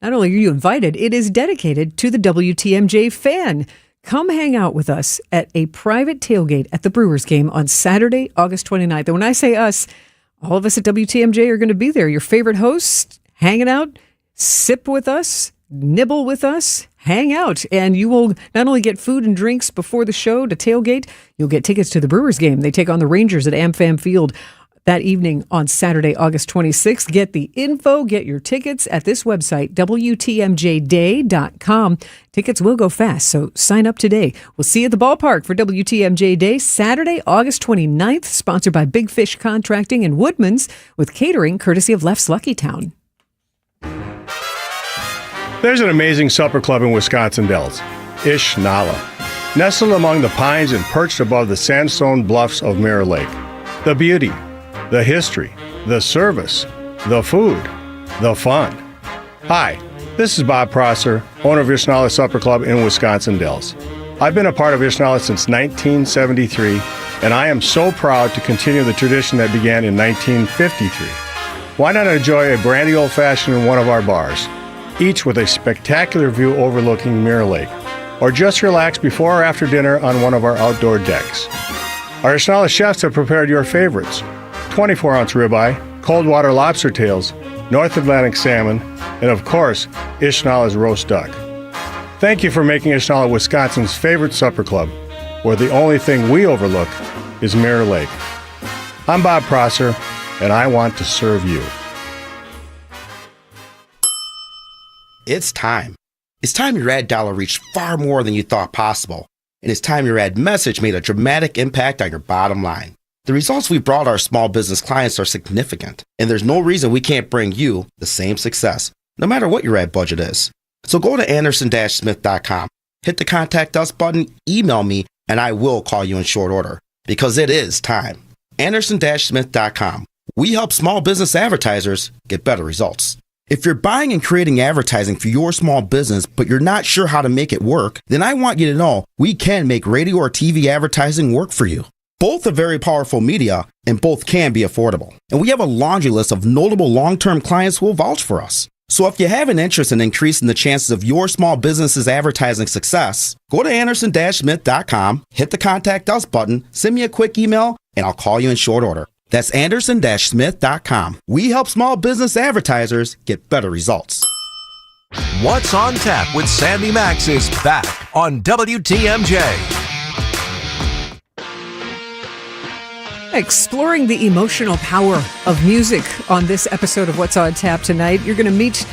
not only are you invited, it is dedicated to the WTMJ fan. Come hang out with us at a private tailgate at the Brewers game on Saturday, August 29th. And when I say us, all of us at WTMJ are going to be there. Your favorite hosts, hanging out, sip with us, nibble with us, hang out. And you will not only get food and drinks before the show to tailgate, you'll get tickets to the Brewers game. They take on the Rangers at AmFam Field that evening on Saturday, August 26th. Get the info, get your tickets at this website, WTMJday.com. Tickets will go fast, so sign up today. We'll see you at the ballpark for WTMJ Day, Saturday, August 29th, sponsored by Big Fish Contracting and Woodman's, with catering courtesy of Leff's Lucky Town. There's an amazing supper club in Wisconsin Dells, Ish Nala, nestled among the pines and perched above the sandstone bluffs of Mirror Lake. The beauty, the history, the service, the food, the fun. Hi, this is Bob Prosser, owner of Ishnala Supper Club in Wisconsin Dells. I've been a part of Ishnala since 1973, and I am so proud to continue the tradition that began in 1953. Why not enjoy a brandy old-fashioned in one of our bars, each with a spectacular view overlooking Mirror Lake, or just relax before or after dinner on one of our outdoor decks. Our Ishnala chefs have prepared your favorites: 24-ounce ribeye, cold water lobster tails, North Atlantic salmon, and of course, Ishnala's roast duck. Thank you for making Ishnala Wisconsin's favorite supper club, where the only thing we overlook is Mirror Lake. I'm Bob Prosser, and I want to serve you. It's time. It's time your ad dollar reached far more than you thought possible. And it's time your ad message made a dramatic impact on your bottom line. The results we brought our small business clients are significant, and there's no reason we can't bring you the same success, no matter what your ad budget is. So go to Anderson-Smith.com, hit the Contact Us button, email me, and I will call you in short order, because it is time. Anderson-Smith.com. We help small business advertisers get better results. If you're buying and creating advertising for your small business, but you're not sure how to make it work, then I want you to know we can make radio or TV advertising work for you. Both are very powerful media, and both can be affordable. And we have a laundry list of notable long-term clients who will vouch for us. So if you have an interest in increasing the chances of your small business's advertising success, go to Anderson-Smith.com, hit the Contact Us button, send me a quick email, and I'll call you in short order. That's Anderson-Smith.com. We help small business advertisers get better results. What's on Tap with Sandy Maxx is back on WTMJ. Exploring the emotional power of music on this episode of What's on Tap tonight. You're going to meet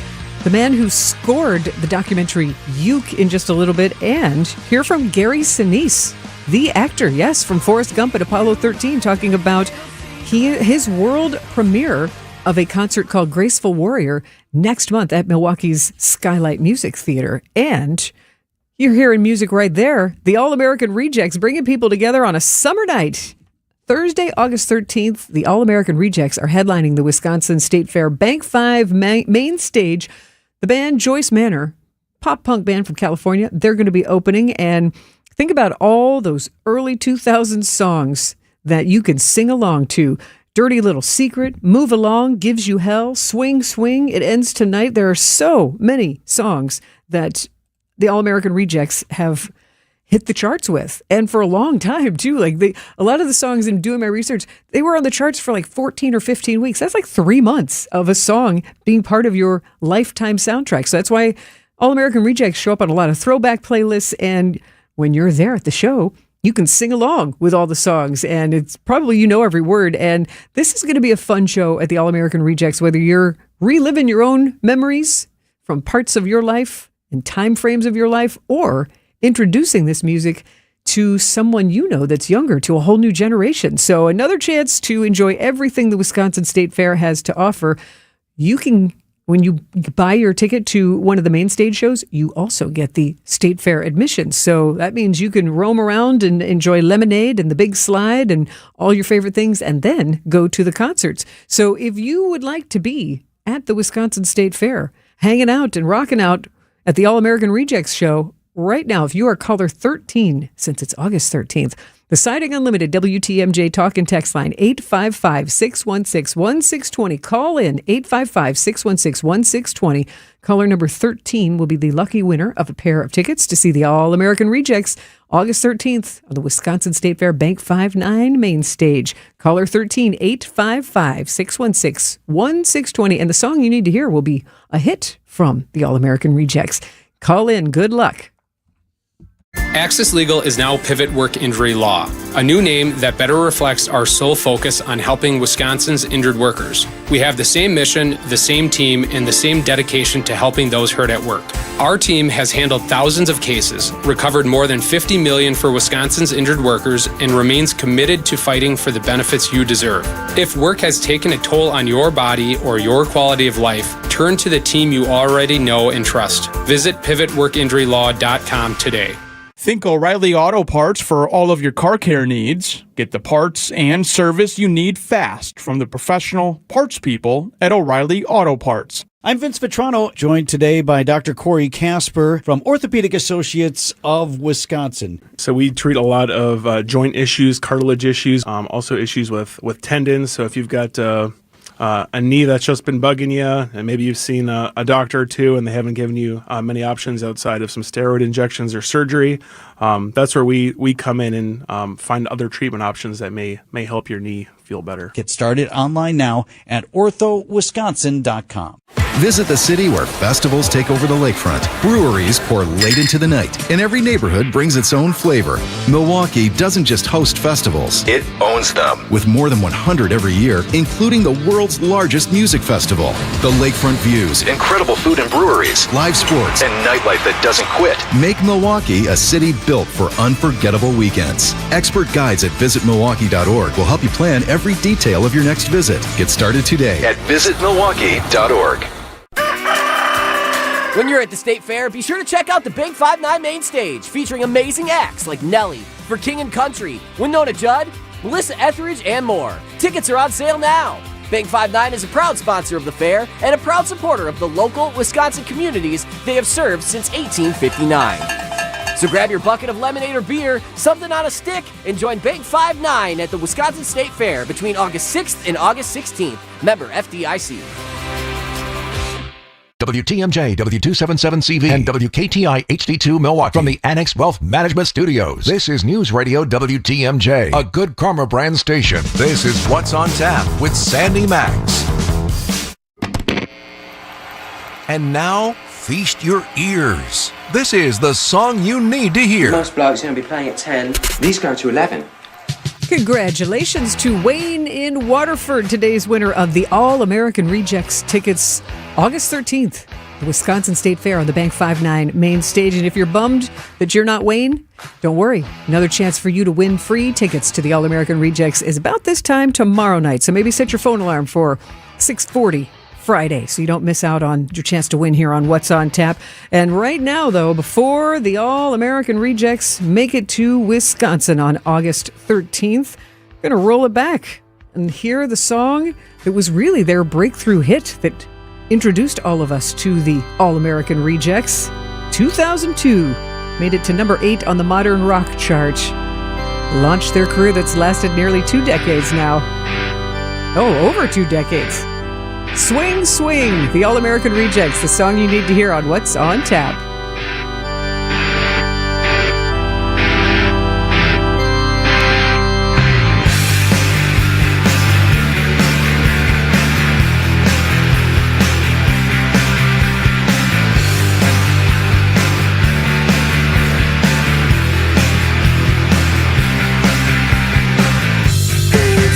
the man who scored the documentary UECK in just a little bit, and hear from Gary Sinise, the actor, yes, from Forrest Gump at Apollo 13, talking about his world premiere of a concert called Graceful Warrior next month at Milwaukee's Skylight Music Theatre. And you're hearing music right there. The All-American Rejects bringing people together on a summer night. Thursday, August 13th, the All-American Rejects are headlining the Wisconsin State Fair Bank 5 main stage. The band Joyce Manor, pop-punk band from California, they're going to be opening. And think about all those early 2000s songs that you can sing along to. Dirty Little Secret, Move Along, Gives You Hell, Swing, Swing, It Ends Tonight. There are so many songs that the All-American Rejects have hit the charts with, and for a long time too. Like a lot of the songs, in doing my research, they were on the charts for like 14 or 15 weeks. That's like 3 months of a song being part of your lifetime soundtrack. So that's why All-American Rejects show up on a lot of throwback playlists, and when you're there at the show, you can sing along with all the songs, and it's probably you know every word. And this is going to be a fun show at the All-American Rejects, whether you're reliving your own memories from parts of your life and time frames of your life, or introducing this music to someone you know that's younger, to a whole new generation. So another chance to enjoy everything the Wisconsin State Fair has to offer. You can, when you buy your ticket to one of the main stage shows, you also get the State Fair admission. So that means you can roam around and enjoy lemonade and the big slide and all your favorite things, and then go to the concerts. So if you would like to be at the Wisconsin State Fair, hanging out and rocking out at the All-American Rejects show right now, if you are caller 13, since it's August 13th, the Siding Unlimited WTMJ talk and text line, 855-616-1620. Call in, 855-616-1620. Caller number 13 will be the lucky winner of a pair of tickets to see the All-American Rejects August 13th on the Wisconsin State Fair Bank 5-9 main stage. Caller 13, 855-616-1620. And the song you need to hear will be a hit from the All-American Rejects. Call in. Good luck. Access Legal is now Pivot Work Injury Law, a new name that better reflects our sole focus on helping Wisconsin's injured workers. We have the same mission, the same team, and the same dedication to helping those hurt at work. Our team has handled thousands of cases, recovered more than $50 million for Wisconsin's injured workers, and remains committed to fighting for the benefits you deserve. If work has taken a toll on your body or your quality of life, turn to the team you already know and trust. Visit pivotworkinjurylaw.com today. Think O'Reilly Auto Parts for all of your car care needs. Get the parts and service you need fast from the professional parts people at O'Reilly Auto Parts. I'm Vince Petrano, joined today by Dr. Corey Casper from Orthopedic Associates of Wisconsin. So we treat a lot of joint issues, cartilage issues, also issues with tendons. So if you've got a knee that's just been bugging you, and maybe you've seen a doctor or two and they haven't given you many options outside of some steroid injections or surgery, that's where we come in and find other treatment options that may help your knee feel better. Get started online now at orthowisconsin.com. Visit the city where festivals take over the lakefront, breweries pour late into the night, and every neighborhood brings its own flavor. Milwaukee doesn't just host festivals, it owns them. With more than 100 every year, including the world's largest music festival. The lakefront views, incredible food and breweries, live sports, and nightlife that doesn't quit make Milwaukee a city built for unforgettable weekends. Expert guides at visitmilwaukee.org will help you plan every detail of your next visit. Get started today at visitmilwaukee.org. When you're at the State Fair, be sure to check out the Big 5-9 main stage, featuring amazing acts like Nelly, For King and Country, Winona Judd, Melissa Etheridge, and more. Tickets are on sale now. Bank 5-9 is a proud sponsor of the fair and a proud supporter of the local Wisconsin communities they have served since 1859. So grab your bucket of lemonade or beer, something on a stick, and join Bank 5-9 at the Wisconsin State Fair between August 6th and August 16th. Member FDIC. WTMJ, W277CV, and WKTI HD2 Milwaukee from the Annex Wealth Management Studios. This is News Radio WTMJ, a Good Karma brand station. This is What's on Tap with Sandy Maxx. And now, feast your ears. This is the song you need to hear. Most blokes are going to be playing at 10. These go to 11. Congratulations to Wayne in Waterford, today's winner of the All-American Rejects tickets, August 13th, the Wisconsin State Fair on the Bank 5-9 main stage. And if you're bummed that you're not Wayne, don't worry. Another chance for you to win free tickets to the All-American Rejects is about this time tomorrow night. So maybe set your phone alarm for 6:40 Friday so you don't miss out on your chance to win here on What's on Tap. And right now, though, before the All-American Rejects make it to Wisconsin on August 13th, we're going to roll it back and hear the song that was really their breakthrough hit that introduced all of us to the All-American Rejects. 2002 made it to number 8 on the Modern Rock chart. Launched their career that's lasted nearly 2 decades now. Oh, over 2 decades. Swing, Swing, the All-American Rejects, the song you need to hear on What's on Tap.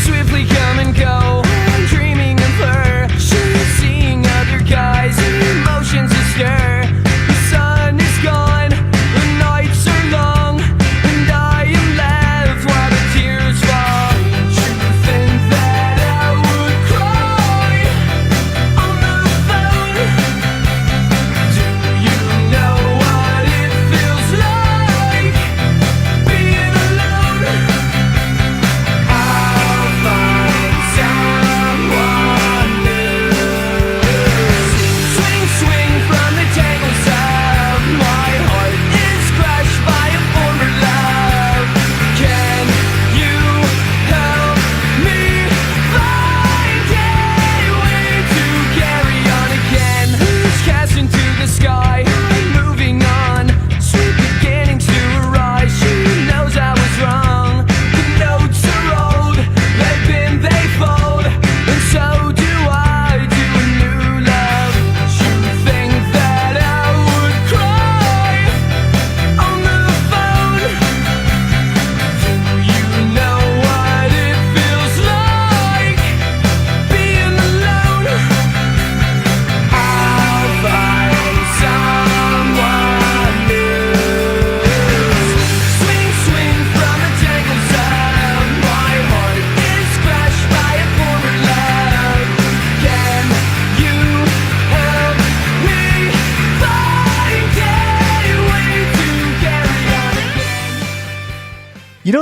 Swiftly come and go, dreaming of her, seeing other guys, emotions to stir. The sun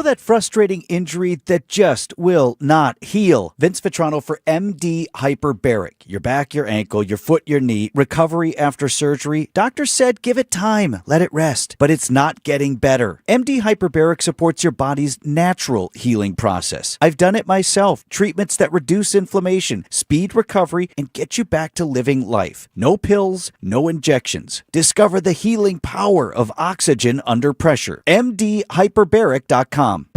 that frustrating injury that just will not heal? Vince Vitrano for MD Hyperbaric. Your back, your ankle, your foot, your knee. Recovery after surgery. Doctor said give it time. Let it rest. But it's not getting better. MD Hyperbaric supports your body's natural healing process. I've done it myself. Treatments that reduce inflammation, speed recovery, and get you back to living life. No pills, no injections. Discover the healing power of oxygen under pressure. MDHyperbaric.com.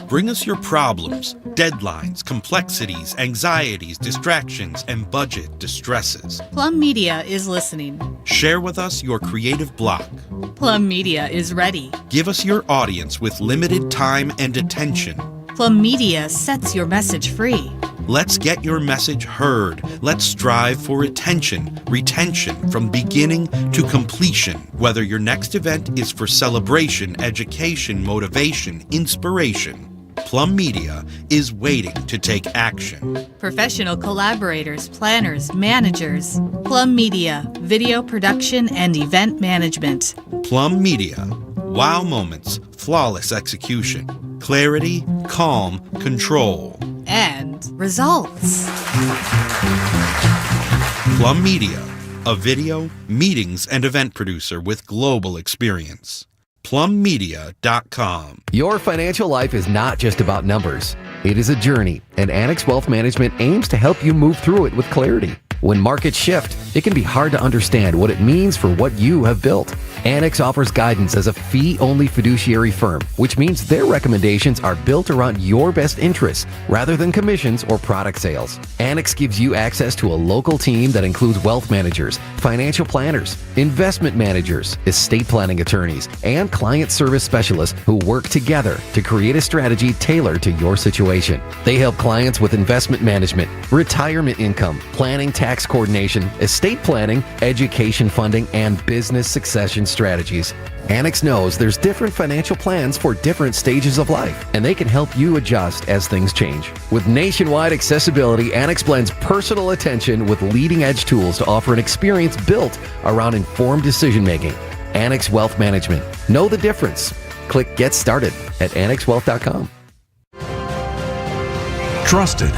Bring us your problems, deadlines, complexities, anxieties, distractions, and budget distresses. Plum Media is listening. Share with us your creative block. Plum Media is ready. Give us your audience with limited time and attention. Plum Media sets your message free. Let's get your message heard. Let's strive for attention, retention from beginning to completion. Whether your next event is for celebration, education, motivation, inspiration, Plum Media is waiting to take action. Professional collaborators, planners, managers. Plum Media, video production and event management. Plum Media, wow moments, flawless execution, clarity, calm, control. And results. Plum Media, a video, meetings, and event producer with global experience. PlumMedia.com. Your financial life is not just about numbers. It is a journey, and Annex Wealth Management aims to help you move through it with clarity. When markets shift, it can be hard to understand what it means for what you have built. Annex offers guidance as a fee-only fiduciary firm, which means their recommendations are built around your best interests rather than commissions or product sales. Annex gives you access to a local team that includes wealth managers, financial planners, investment managers, estate planning attorneys, and client service specialists who work together to create a strategy tailored to your situation. They help clients with investment management, retirement income, planning, tax coordination, estate planning, education funding, and business succession strategies. Annex knows there's different financial plans for different stages of life, and they can help you adjust as things change. With nationwide accessibility, Annex blends personal attention with leading-edge tools to offer an experience built around informed decision-making. Annex Wealth Management. Know the difference. Click Get Started at AnnexWealth.com. Trusted,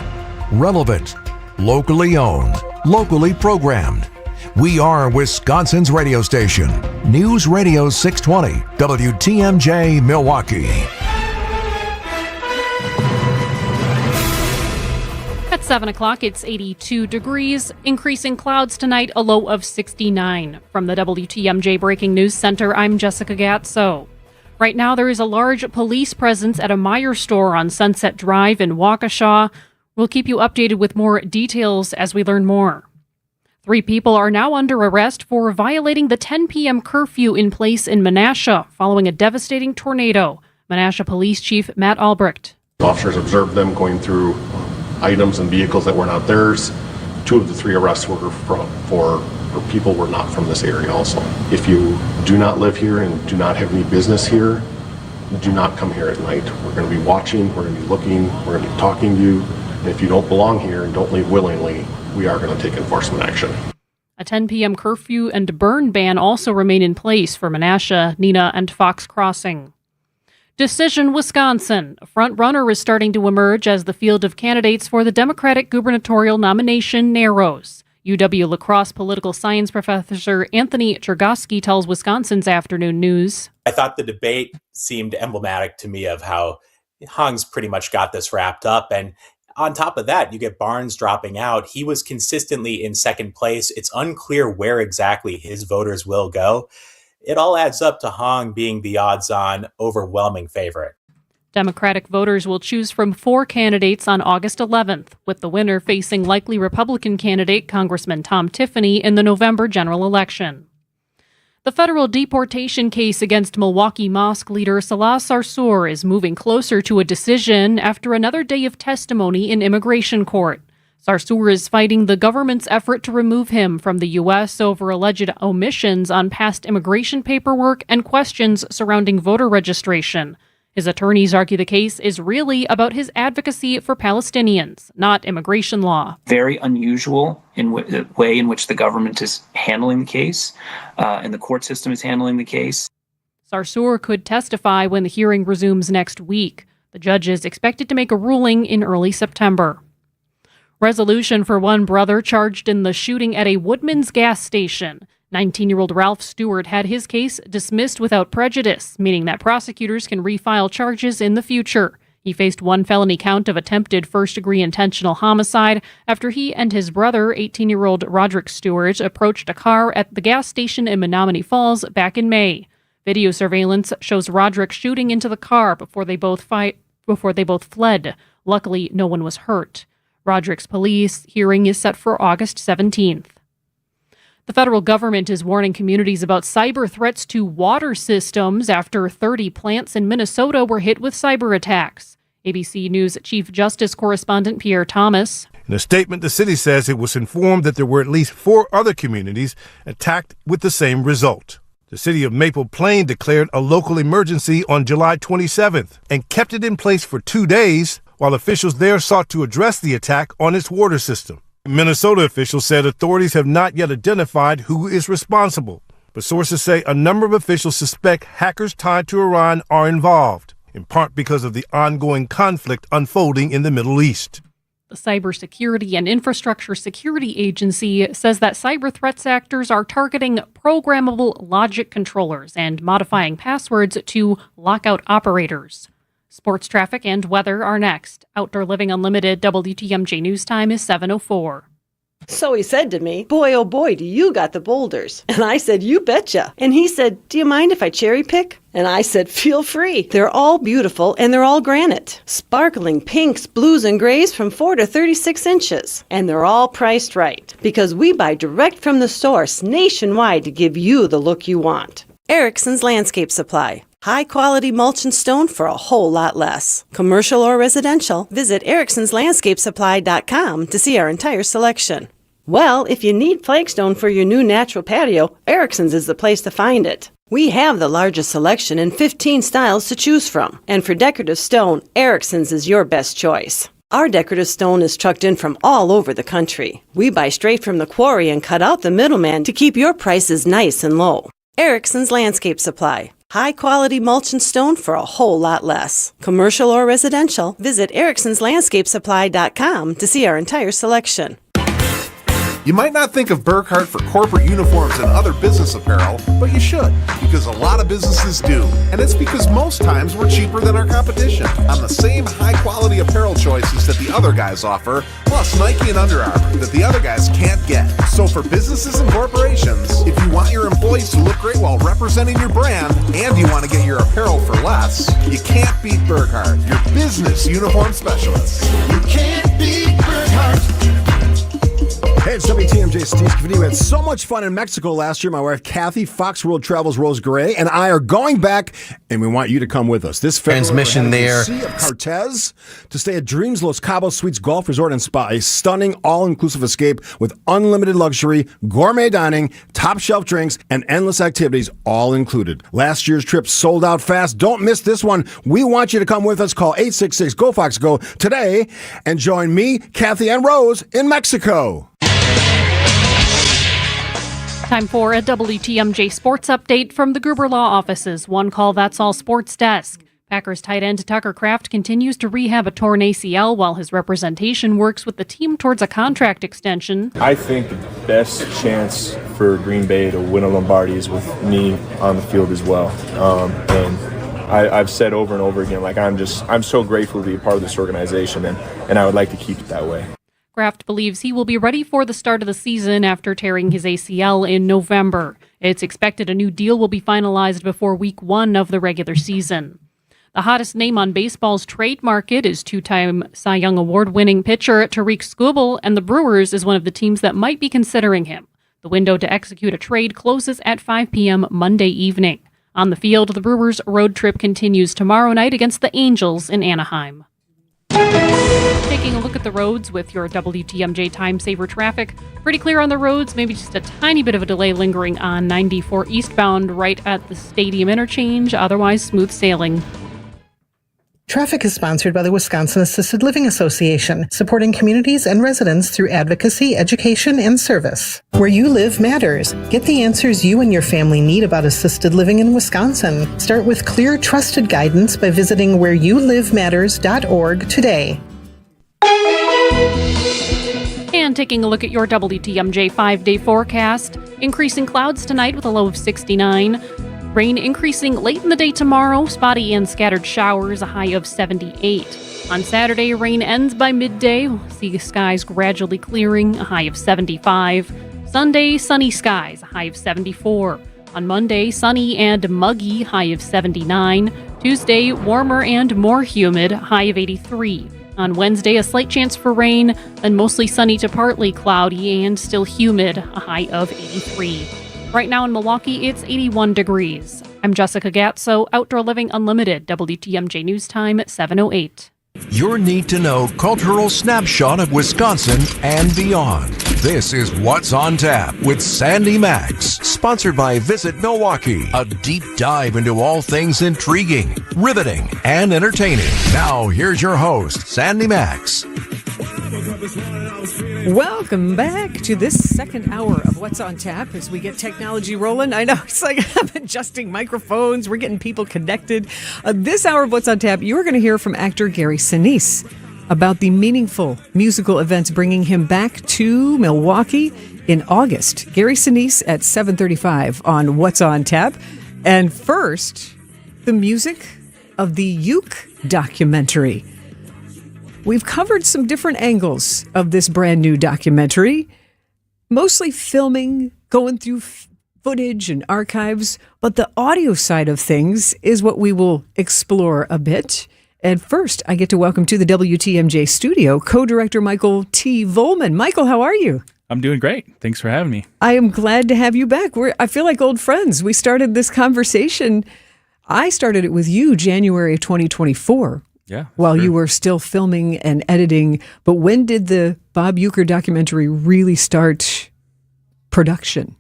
relevant, locally owned, locally programmed. We are Wisconsin's radio station. News Radio 620, WTMJ Milwaukee. At 7 o'clock, it's 82 degrees. Increasing clouds tonight, a low of 69. From the WTMJ Breaking News Center, I'm Jessica Gatso. Right now, there is a large police presence at a Meijer store on Sunset Drive in Waukesha. We'll keep you updated with more details as we learn more. 3 people are now under arrest for violating the 10 p.m. curfew in place in Menasha following a devastating tornado. Menasha Police Chief Matt Albrecht. Officers observed them going through items and vehicles that were not theirs. 2 of the 3 arrests were for people were not from this area also. If you do not live here and do not have any business here, do not come here at night. We're going to be watching, we're going to be looking, we're going to be talking to you. And if you don't belong here and don't leave willingly, we are going to take enforcement action. A 10 p.m. curfew and burn ban also remain in place for Menasha, Neenah, and Fox Crossing. Decision Wisconsin. A front runner is starting to emerge as the field of candidates for the Democratic gubernatorial nomination narrows. UW La Crosse political science professor Anthony Chergosky tells Wisconsin's Afternoon News. I thought the debate seemed emblematic to me of how Hung's pretty much got this wrapped up. And on top of that, you get Barnes dropping out. He was consistently in second place. It's unclear where exactly his voters will go. It all adds up to Hung being the odds-on overwhelming favorite. Democratic voters will choose from 4 candidates on August 11th, with the winner facing likely Republican candidate Congressman Tom Tiffany in the November general election. The federal deportation case against Milwaukee mosque leader Salah Sarsour is moving closer to a decision after another day of testimony in immigration court. Sarsour is fighting the government's effort to remove him from the U.S. over alleged omissions on past immigration paperwork and questions surrounding voter registration. His attorneys argue the case is really about his advocacy for Palestinians, not immigration law. Very unusual in the way in which the government is handling the case, and the court system is handling the case. Sarsour could testify when the hearing resumes next week. The judge is expected to make a ruling in early September. Resolution for one brother charged in the shooting at a Woodman's gas station. 19-year-old Ralph Stewart had his case dismissed without prejudice, meaning that prosecutors can refile charges in the future. He faced one felony count of attempted first-degree intentional homicide after he and his brother, 18-year-old Roderick Stewart, approached a car at the gas station in Menominee Falls back in May. Video surveillance shows Roderick shooting into the car before they both fled. Luckily, no one was hurt. Roderick's police hearing is set for August 17th. The federal government is warning communities about cyber threats to water systems after 30 plants in Minnesota were hit with cyber attacks. ABC News Chief Justice Correspondent Pierre Thomas. In a statement, the city says it was informed that there were at least 4 other communities attacked with the same result. The city of Maple Plain declared a local emergency on July 27th and kept it in place for 2 days while officials there sought to address the attack on its water system. Minnesota officials said authorities have not yet identified who is responsible, but sources say a number of officials suspect hackers tied to Iran are involved, in part because of the ongoing conflict unfolding in the Middle East. The Cybersecurity and Infrastructure Security Agency says that cyber threats actors are targeting programmable logic controllers and modifying passwords to lock out operators. Sports traffic and weather are next. Outdoor Living Unlimited WTMJ News Time is 7:04. So he said to me, "Boy, oh boy, do you got the boulders." And I said, "You betcha." And he said, "Do you mind if I cherry pick?" And I said, "Feel free. They're all beautiful and they're all granite. Sparkling pinks, blues, and grays from 4 to 36 inches. And they're all priced right because we buy direct from the source nationwide to give you the look you want. Erickson's Landscape Supply. High-quality mulch and stone for a whole lot less. Commercial or residential, visit ericksonslandscapesupply.com to see our entire selection. Well, if you need flagstone for your new natural patio, Erickson's is the place to find it. We have the largest selection and 15 styles to choose from. And for decorative stone, Erickson's is your best choice. Our decorative stone is trucked in from all over the country. We buy straight from the quarry and cut out the middleman to keep your prices nice and low. Erickson's Landscape Supply. High-quality mulch and stone for a whole lot less. Commercial or residential, visit ericksonslandscapesupply.com to see our entire selection. You might not think of Burkhart for corporate uniforms and other business apparel, but you should, because a lot of businesses do. And it's because most times we're cheaper than our competition on the same high-quality apparel choices that the other guys offer, plus Nike and Under Armour that the other guys can't get. So for businesses and corporations, if you want your employees to look great while representing your brand, and you want to get your apparel for less, you can't beat Burkhart, your business uniform specialist. You can't beat Burkhart. Hey, it's WTMJ Steve Cavini. We had so much fun in Mexico last year. My wife, Kathy, Fox World Travels Rose Gray, and I are going back, and we want you to come with us. This February, transmission there. Sea of Cortez to stay at Dreams Los Cabos Suites Golf Resort and Spa, a stunning all-inclusive escape with unlimited luxury, gourmet dining, top-shelf drinks, and endless activities, all included. Last year's trip sold out fast. Don't miss this one. We want you to come with us. Call 866-GO-FOX-GO today and join me, Kathy, and Rose in Mexico. Time for a WTMJ sports update from the Gruber Law Office's One Call That's All sports desk. Packers tight end Tucker Kraft continues to rehab a torn ACL while his representation works with the team towards a contract extension. I think the best chance for Green Bay to win a Lombardi is with me on the field as well. And I've said over and over again, like I'm so grateful to be a part of this organization, and I would like to keep it that way. Kraft believes he will be ready for the start of the season after tearing his ACL in November. It's expected a new deal will be finalized before week 1 of the regular season. The hottest name on baseball's trade market is 2-time Cy Young Award-winning pitcher Tariq Skubal, and the Brewers is one of the teams that might be considering him. The window to execute a trade closes at 5 p.m. Monday evening. On the field, the Brewers' road trip continues tomorrow night against the Angels in Anaheim. Taking a look at the roads with your WTMJ Time Saver traffic. Pretty clear on the roads, maybe just a tiny bit of a delay lingering on 94 eastbound right at the Stadium interchange. Otherwise, smooth sailing. Traffic is sponsored by the Wisconsin Assisted Living Association, supporting communities and residents through advocacy, education, and service. Where you live matters. Get the answers you and your family need about assisted living in Wisconsin. Start with clear, trusted guidance by visiting whereyoulivematters.org today. And taking a look at your WTMJ 5-day forecast, increasing clouds tonight with a low of 69. Rain increasing late in the day tomorrow, spotty and scattered showers, a high of 78. On Saturday, rain ends by midday. We'll see skies gradually clearing, a high of 75. Sunday, sunny skies, a high of 74. On Monday, sunny and muggy, high of 79. Tuesday, warmer and more humid, high of 83. On Wednesday, a slight chance for rain, then mostly sunny to partly cloudy and still humid, a high of 83. Right now in Milwaukee, it's 81 degrees. I'm Jessica Gatso, Outdoor Living Unlimited, WTMJ News Time, 7:08. Your need-to-know cultural snapshot of Wisconsin and beyond. This is What's on Tap with Sandy Maxx, sponsored by Visit Milwaukee, a deep dive into all things intriguing, riveting, and entertaining. Now, here's your host, Sandy Maxx. Welcome back to this second hour of What's on Tap as we get technology rolling. I know it's like I'm adjusting microphones. We're getting people connected. This hour of What's on Tap, you're going to hear from actor Gary Sinise about the meaningful musical events bringing him back to Milwaukee in August. Gary Sinise at 7:35 on What's on Tap. And first, the music of the UECK documentary. We've covered some different angles of this brand new documentary, mostly filming, going through footage and archives, but the audio side of things is what we will explore a bit. And first, I get to welcome to the WTMJ studio co-director Michael T. Vollman. Michael, how are you? I'm doing great. Thanks for having me. I am glad to have you back. I feel like old friends. We started this conversation. I started it with you January of 2024. Yeah. While you were still filming and editing. But when did the Bob Uecker documentary really start production?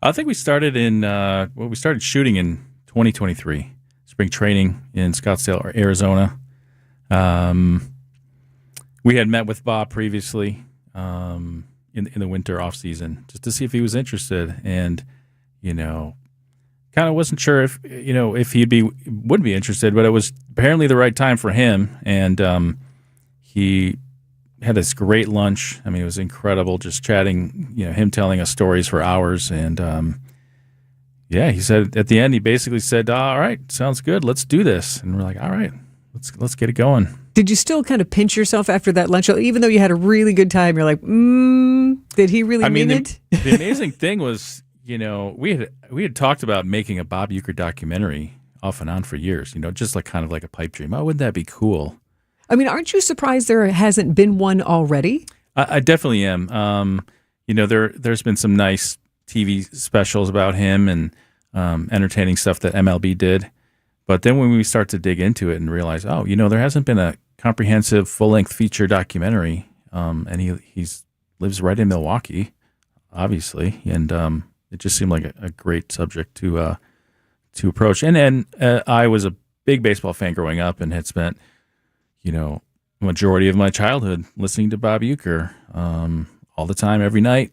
I think we started we started shooting in 2023, spring training in Scottsdale, Arizona. We had met with Bob previously in the winter off season just to see if he was interested, and kind of wasn't sure if he would be interested, but it was apparently the right time for him, and he had this great lunch. I mean, it was incredible, just chatting. Him telling us stories for hours, and he said at the end, he basically said, "All right, sounds good, let's do this." And we're like, "All right, let's get it going." Did you still kind of pinch yourself after that lunch, even though you had a really good time? You're like, did he really mean it? The amazing thing was, we had talked about making a Bob Uecker documentary off and on for years, just kind of like a pipe dream. Oh, wouldn't that be cool? I mean, aren't you surprised there hasn't been one already? I definitely am. There's been some nice TV specials about him and entertaining stuff that MLB did. But then when we start to dig into it and realize, there hasn't been a comprehensive full-length feature documentary, and he lives right in Milwaukee, obviously, and it just seemed like a great subject to approach. And I was a big baseball fan growing up and had spent, the majority of my childhood listening to Bob Uecker all the time, every night.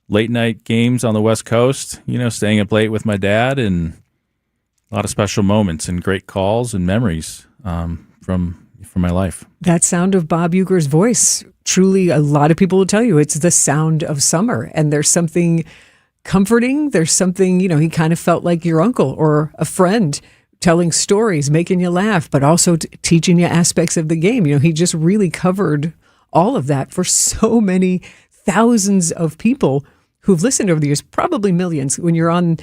Late night games on the West Coast, staying up late with my dad, and a lot of special moments and great calls and memories from my life. That sound of Bob Uecker's voice, truly, a lot of people will tell you it's the sound of summer, and there's something comforting. There's something, he kind of felt like your uncle or a friend, telling stories, making you laugh, but also teaching you aspects of the game. He just really covered all of that for so many thousands of people who've listened over the years, probably millions, when you're on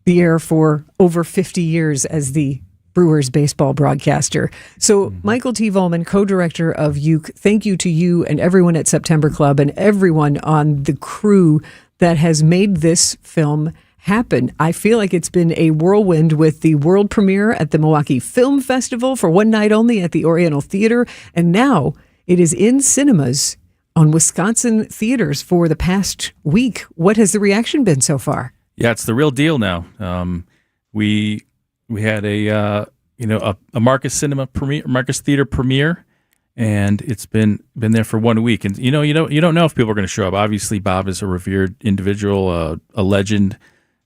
the air for over 50 years as the Brewers baseball broadcaster. So Michael T. Vollman, co-director of UECK, thank you to you and everyone at September Club and everyone on the crew that has made this film happen. I feel like it's been a whirlwind with the world premiere at the Milwaukee Film Festival for one night only at the Oriental Theater, and now it is in cinemas on Wisconsin theaters for the past week. What has the reaction been so far? Yeah, it's the real deal now. We had a a Marcus Theater premiere, and it's been there for 1 week. And you don't know if people are going to show up. Obviously, Bob is a revered individual, a legend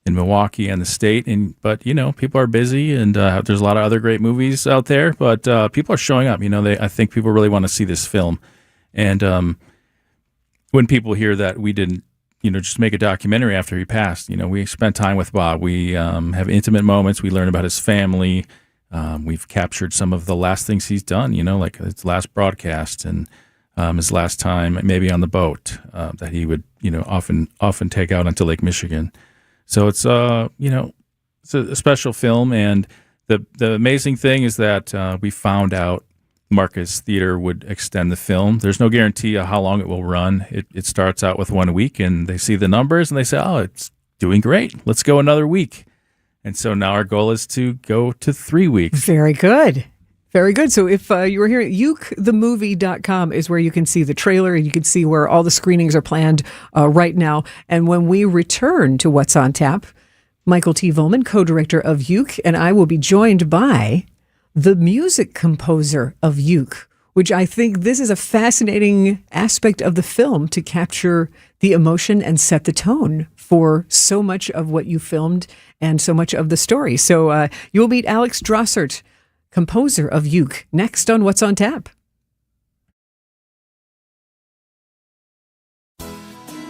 in Milwaukee and the state. But people are busy, and there's a lot of other great movies out there. But people are showing up. I think people really want to see this film. And when people hear that we didn't, just make a documentary after he passed, we spent time with Bob. We have intimate moments. We learn about his family. We've captured some of the last things he's done, like his last broadcast and his last time maybe on the boat that he would, often take out onto Lake Michigan. So it's, it's a special film. And the amazing thing is that we found out Marcus Theater would extend the film. There's no guarantee of how long it will run. It starts out with 1 week, and they see the numbers, and they say, oh, it's doing great. Let's go another week. And so now our goal is to go to 3 weeks. Very good. Very good. So if you were here, UECKthemovie.com is where you can see the trailer, and you can see where all the screenings are planned right now. And when we return to What's on Tap, Michael T. Vollman, co-director of UECK, and I will be joined by the music composer of UECK, which I think this is a fascinating aspect of the film to capture the emotion and set the tone for so much of what you filmed and so much of the story. So you'll meet Alex Drossart, composer of UECK, next on What's on Tap.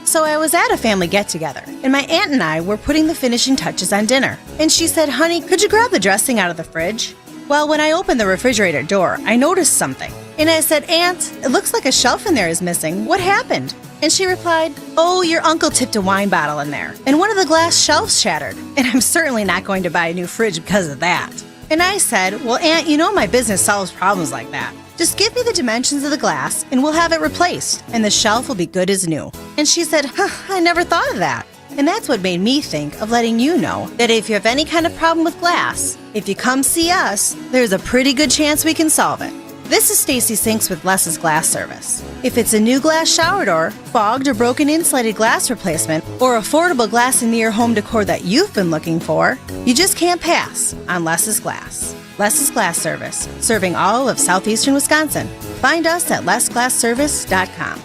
So I was at a family get-together, and my aunt and I were putting the finishing touches on dinner. And she said, honey, could you grab the dressing out of the fridge? Well, when I opened the refrigerator door, I noticed something. And I said, Aunt, it looks like a shelf in there is missing. What happened? And she replied, oh, your uncle tipped a wine bottle in there, and one of the glass shelves shattered. And I'm certainly not going to buy a new fridge because of that. And I said, well, Aunt, my business solves problems like that. Just give me the dimensions of the glass, and we'll have it replaced, and the shelf will be good as new. And she said, I never thought of that. And that's what made me think of letting you know that if you have any kind of problem with glass, if you come see us, there's a pretty good chance we can solve it. This is Stacy Sinks with Les's Glass Service. If it's a new glass shower door, fogged or broken insulated glass replacement, or affordable glass in your home decor that you've been looking for, you just can't pass on Les's Glass. Les's Glass Service, serving all of southeastern Wisconsin. Find us at lesglassservice.com.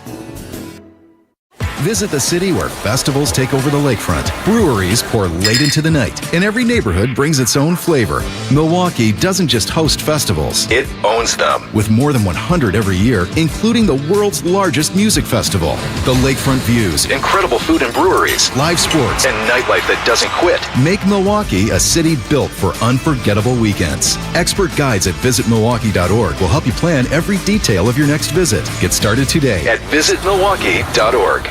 Visit the city where festivals take over the lakefront, breweries pour late into the night, and every neighborhood brings its own flavor. Milwaukee doesn't just host festivals, it owns them. With more than 100 every year, including the world's largest music festival. The lakefront views, incredible food and breweries, live sports, and nightlife that doesn't quit make Milwaukee a city built for unforgettable weekends. Expert guides at visitmilwaukee.org will help you plan every detail of your next visit. Get started today at visitmilwaukee.org.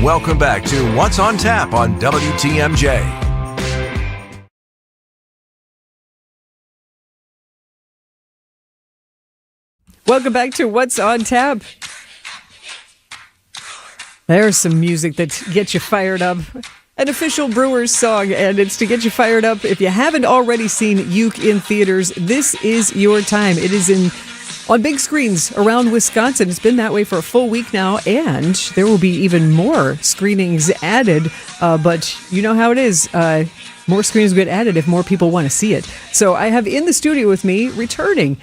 Welcome back to What's on Tap on WTMJ. Welcome back to What's on Tap. There's some music that gets you fired up. An official Brewers song, and it's to get you fired up. If you haven't already seen UECK in theaters, this is your time. It is on big screens around Wisconsin. It's been that way for a full week now, and there will be even more screenings added. But you know how it is. More screens get added if more people want to see it. So I have in the studio with me, returning,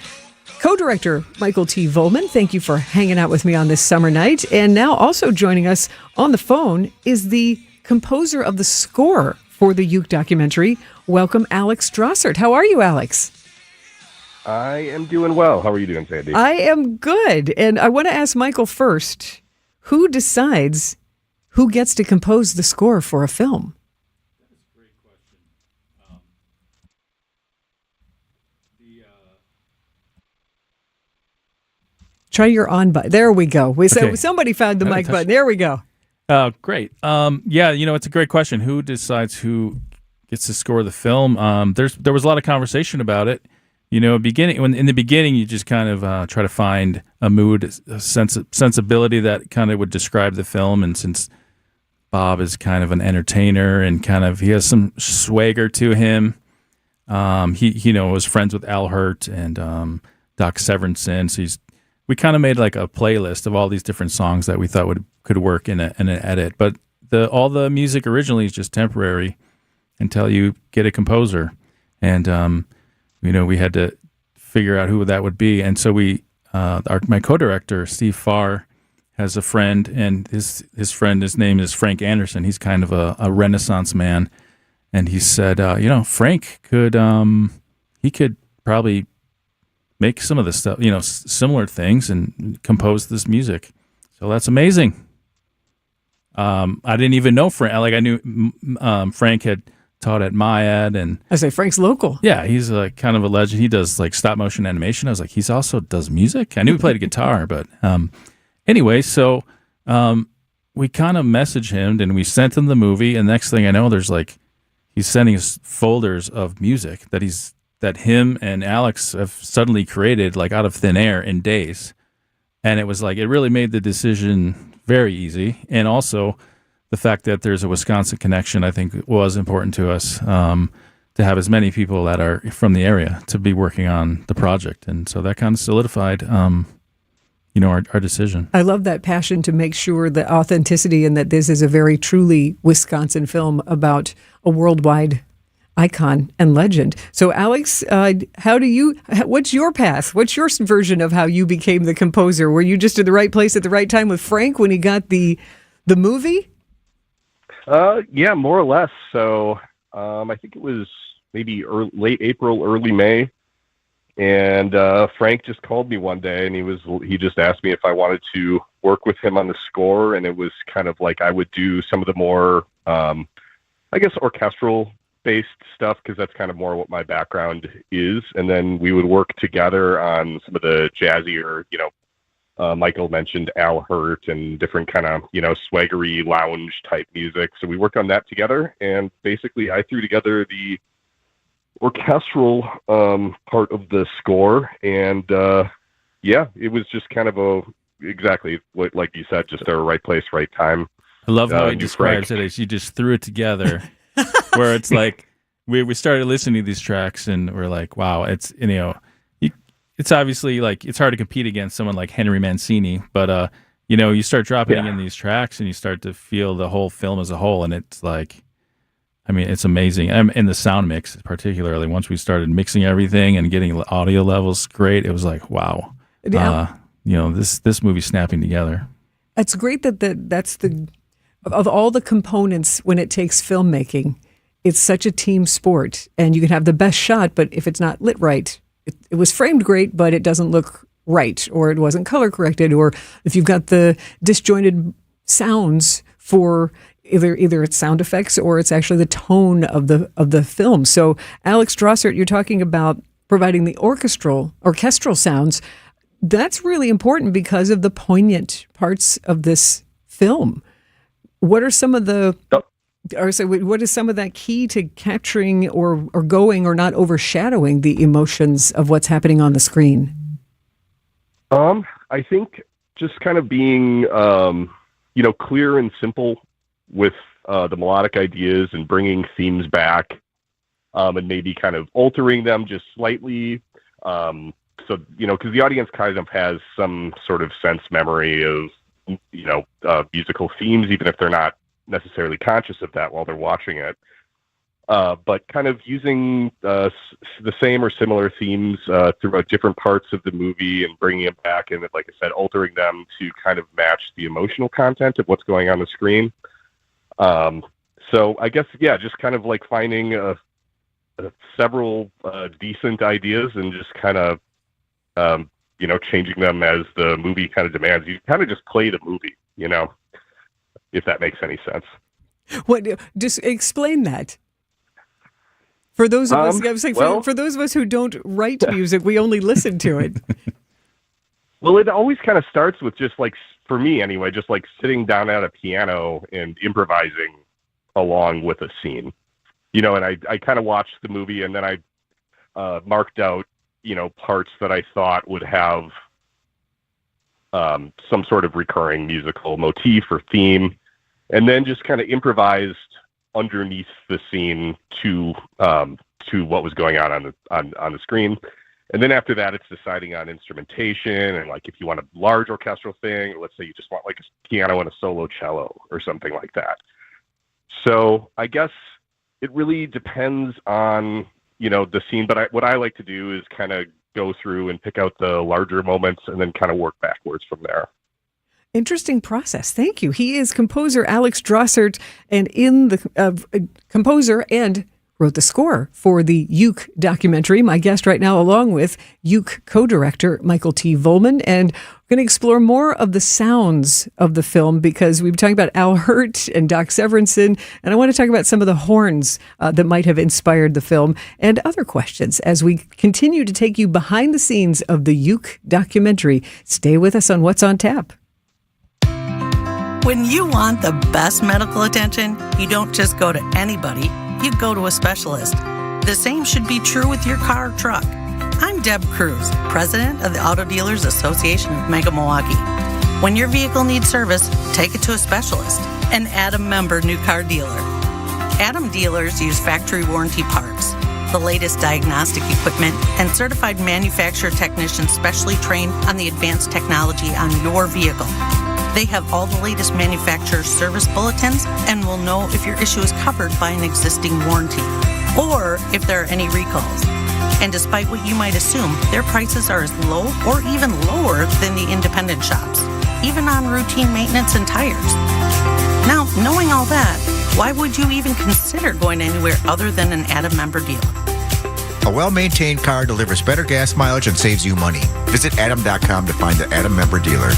co-director Michael T. Vollman. Thank you for hanging out with me on this summer night. And now also joining us on the phone is the composer of the score for the UECK documentary. Welcome, Alex Drossart. How are you, Alex? I am doing well. How are you doing, Sandy? I am good. And I want to ask Michael first, who decides who gets to compose the score for a film? That is a great question. Try your on button. There we go. Okay. Somebody found the mic button. There we go. Great. Yeah, it's a great question. Who decides who gets to score the film? There was a lot of conversation about it. In the beginning, you just kind of try to find a mood, a sensibility that kind of would describe the film. And since Bob is kind of an entertainer and he has some swagger to him, he was friends with Al Hurt and Doc Severinsen. So we kind of made like a playlist of all these different songs that we thought could work in an edit. But all the music originally is just temporary until you get a composer. And we had to figure out who that would be. And so my co-director, Steve Farr, has a friend, and his friend, his name is Frank Anderson. He's kind of a Renaissance man. And he said, Frank he could probably make some of the stuff, similar things and compose this music. So that's amazing. I didn't even know Frank. Like, I knew Frank had taught at MyAd, and I say Frank's local. Yeah, he's like kind of a legend. He does like stop motion animation. I was like, he's also does music. I knew he played a guitar, but anyway, so we kind of messaged him and we sent him the movie. And next thing I know, he's sending us folders of music that him and Alex have suddenly created like out of thin air in days. And it was like, it really made the decision very easy. And also the fact that there's a Wisconsin connection, I think, was important to us, to have as many people that are from the area to be working on the project. And so that kind of solidified, our decision. I love that passion to make sure the authenticity and that this is a very truly Wisconsin film about a worldwide icon and legend. So, Alex, what's your path? What's your version of how you became the composer? Were you just in the right place at the right time with Frank when he got the movie? Yeah, more or less. So, I think it was maybe late April, early May. And Frank just called me one day, and he just asked me if I wanted to work with him on the score. And it was kind of like I would do some of the more, orchestral-based stuff, because that's kind of more what my background is. And then we would work together on some of the jazzier, Michael mentioned Al Hurt and different kind of, swaggery lounge-type music. So we worked on that together, and basically I threw together the orchestral part of the score, and it was just kind of exactly what, like you said, just a right place, right time. I love how he describes it as you just threw it together, where it's like we started listening to these tracks and we're like, wow, it's it's obviously like it's hard to compete against someone like Henry Mancini, but you start dropping in these tracks and you start to feel the whole film as a whole, and it's like, I mean, it's amazing. In the sound mix, particularly, once we started mixing everything and getting audio levels great, it was like, wow. Yeah. This movie's snapping together. It's great that's of all the components when it takes filmmaking, it's such a team sport, and you can have the best shot, but if it's not lit right, it was framed great, but it doesn't look right, or it wasn't color corrected, or if you've got the disjointed sounds for either it's sound effects or it's actually the tone of the film. So, Alex Drossart, you're talking about providing the orchestral sounds. That's really important because of the poignant parts of this film. What are some of what is some of that key to capturing or going or not overshadowing the emotions of what's happening on the screen? I think just kind of being, clear and simple with the melodic ideas and bringing themes back, and maybe kind of altering them just slightly. So, because the audience kind of has some sort of sense memory of, musical themes, even if they're not necessarily conscious of that while they're watching it. But kind of using the same or similar themes throughout different parts of the movie and bringing them back and, like I said, altering them to kind of match the emotional content of what's going on the screen. So I guess, just kind of like finding several decent ideas and just kind of, changing them as the movie kind of demands. You kind of just play the movie, if that makes any sense. Just explain that. For those of us, I was saying, for those of us who don't write music, we only listen to it. Well, it always kind of starts with just like, for me anyway, just like sitting down at a piano and improvising along with a scene, and I kind of watched the movie and then I marked out, parts that I thought would have some sort of recurring musical motif or theme, and then just kind of improvised underneath the scene to what was going on the screen. And then after that, it's deciding on instrumentation and like if you want a large orchestral thing, or let's say you just want like a piano and a solo cello or something like that. So I guess it really depends on the scene. But what I like to do is kind of go through and pick out the larger moments and then kind of work backwards from there. Interesting process. Thank you. He is composer Alex Drossart, and composer and wrote the score for the UECK documentary. My guest right now, along with UECK co-director Michael T. Vollman, and we're going to explore more of the sounds of the film because we've been talking about Al Hirt and Doc Severinsen, and I want to talk about some of the horns that might have inspired the film and other questions as we continue to take you behind the scenes of the UECK documentary. Stay with us on What's on Tap. When you want the best medical attention, you don't just go to anybody, you go to a specialist. The same should be true with your car or truck. I'm Deb Cruz, president of the Auto Dealers Association of Mega Milwaukee. When your vehicle needs service, take it to a specialist, an Adam member new car dealer. Adam dealers use factory warranty parts, the latest diagnostic equipment, and certified manufacturer technicians specially trained on the advanced technology on your vehicle. They have all the latest manufacturer service bulletins and will know if your issue is covered by an existing warranty or if there are any recalls. And despite what you might assume, their prices are as low or even lower than the independent shops, even on routine maintenance and tires. Now, knowing all that, why would you even consider going anywhere other than an Adam member dealer? A well-maintained car delivers better gas mileage and saves you money. Visit adam.com to find the Adam member dealer.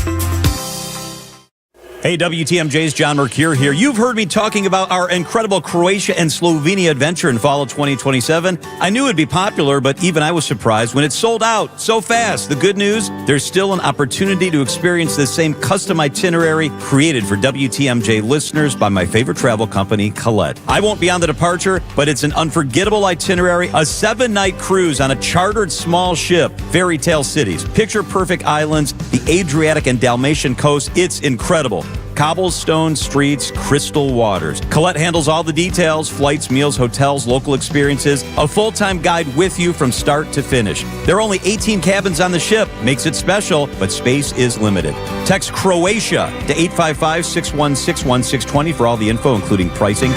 Hey, WTMJ's John Mercure here. You've heard me talking about our incredible Croatia and Slovenia adventure in fall of 2027. I knew it'd be popular, but even I was surprised when it sold out so fast. The good news, there's still an opportunity to experience the same custom itinerary created for WTMJ listeners by my favorite travel company, Colette. I won't be on the departure, but it's an unforgettable itinerary, a 7-night cruise on a chartered small ship, fairy tale cities, picture-perfect islands, the Adriatic and Dalmatian coast. It's incredible. Cobblestone streets, crystal waters. Colette handles all the details, flights, meals, hotels, local experiences, a full-time guide with you from start to finish. There are only 18 cabins on the ship, makes it special, but space is limited. Text Croatia to 855-616-1620 for all the info, including pricing.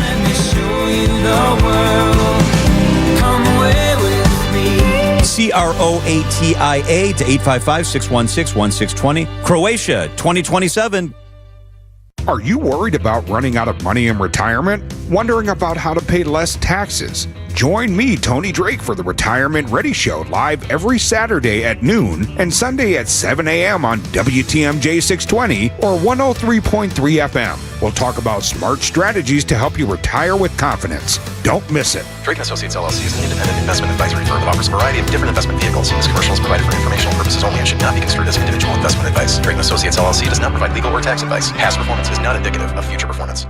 CROATIA to 855-616-1620. Croatia 2027. Are you worried about running out of money in retirement? Wondering about how to pay less taxes? Join me, Tony Drake, for the Retirement Ready Show, live every Saturday at noon and Sunday at 7 a.m. on WTMJ 620 or 103.3 FM. We'll talk about smart strategies to help you retire with confidence. Don't miss it. Drake & Associates LLC is an independent investment advisory firm that offers a variety of different investment vehicles. This commercial is provided for informational purposes only and should not be construed as individual investment advice. Drake & Associates LLC does not provide legal or tax advice. Past performance is not indicative of future performance.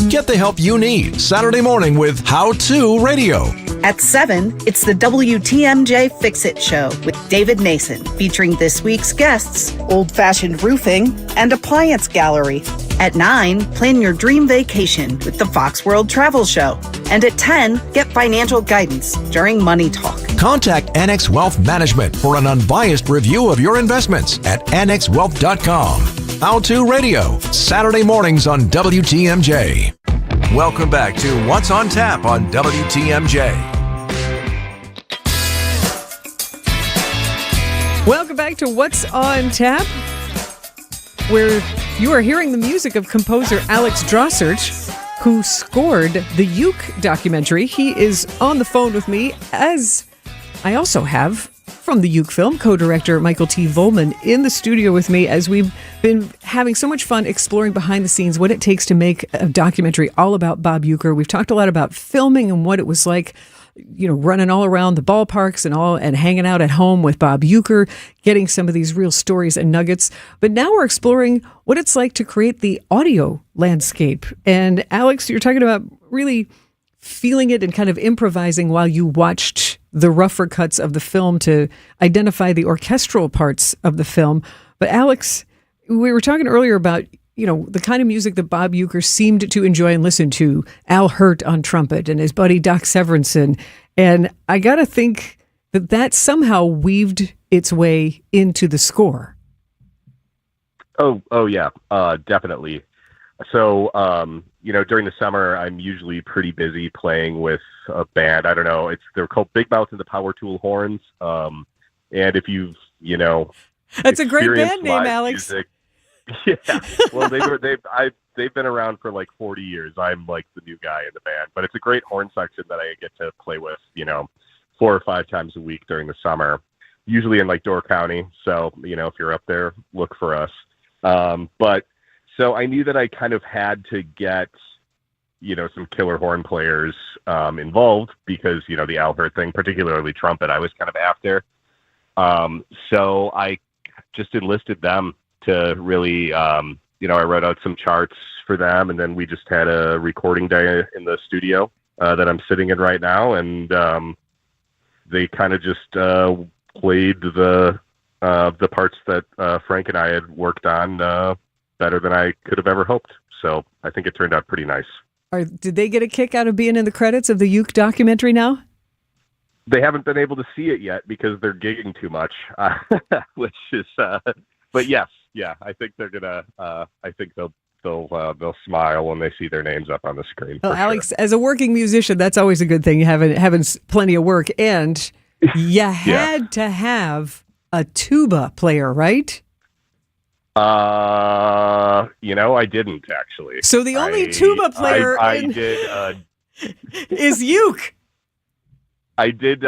Get the help you need Saturday morning with How To Radio. At 7, it's the WTMJ Fix-It Show with David Nason, featuring this week's guests, Old-Fashioned Roofing and Appliance Gallery. At 9, plan your dream vacation with the Fox World Travel Show. And at 10, get financial guidance during Money Talk. Contact Annex Wealth Management for an unbiased review of your investments at annexwealth.com. How To Radio, Saturday mornings on WTMJ. Welcome back to What's on Tap on WTMJ. Welcome back to What's on Tap, where you are hearing the music of composer Alex Drossart, who scored the UECK documentary. He is on the phone with me, as I also have from the UECK film, co-director Michael T. Vollman in the studio with me as we've been having so much fun exploring behind the scenes what it takes to make a documentary all about Bob Uecker. We've talked a lot about filming and what it was like, running all around the ballparks and hanging out at home with Bob Uecker, getting some of these real stories and nuggets. But now we're exploring what it's like to create the audio landscape. And Alex, you're talking about really feeling it and kind of improvising while you watched the rougher cuts of the film to identify the orchestral parts of the film. But Alex, we were talking earlier about, the kind of music that Bob Uecker seemed to enjoy and listen to. Al Hirt on trumpet and his buddy Doc Severinsen. And I got to think that somehow weaved its way into the score. Oh yeah, definitely. So, during the summer, I'm usually pretty busy playing with a band. I don't know. They're called Big Mouth and the Power Tool Horns. And if you've, that's a great band name, live Alex. Music, yeah. Well, they've been around for like 40 years. I'm like the new guy in the band, but it's a great horn section that I get to play with, 4 or 5 times a week during the summer, usually in like Door County. So, if you're up there, look for us. But so I knew that I kind of had to get, some killer horn players involved because, the Al Hirt thing, particularly trumpet, I was kind of after. So I just enlisted them to really, I wrote out some charts for them, and then we just had a recording day in the studio that I'm sitting in right now, and they kind of just played the parts that Frank and I had worked on better than I could have ever hoped. So I think it turned out pretty nice. Did they get a kick out of being in the credits of the UECK documentary now? They haven't been able to see it yet because they're gigging too much, which is. But yes, yeah, I think they're gonna. I think they'll smile when they see their names up on the screen. Well, Alex, as a working musician, that's always a good thing. Having plenty of work, and you had to have a tuba player, right? I didn't actually. So the only tuba player I did is UECK. I did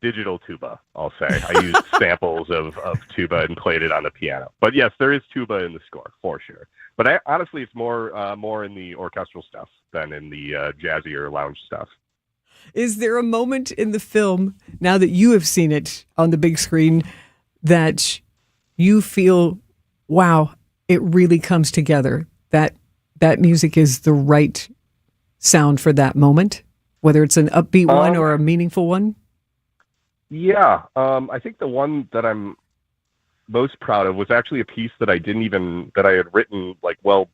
digital tuba, I'll say. I used samples of tuba and played it on the piano. But yes, there is tuba in the score for sure. But honestly, it's more in the orchestral stuff than in the jazzier lounge stuff. Is there a moment in the film, now that you have seen it on the big screen, that you feel, wow, it really comes together, that music is the right sound for that moment, whether it's an upbeat one or a meaningful one? Yeah, I think the one that I'm most proud of was actually a piece that that I had written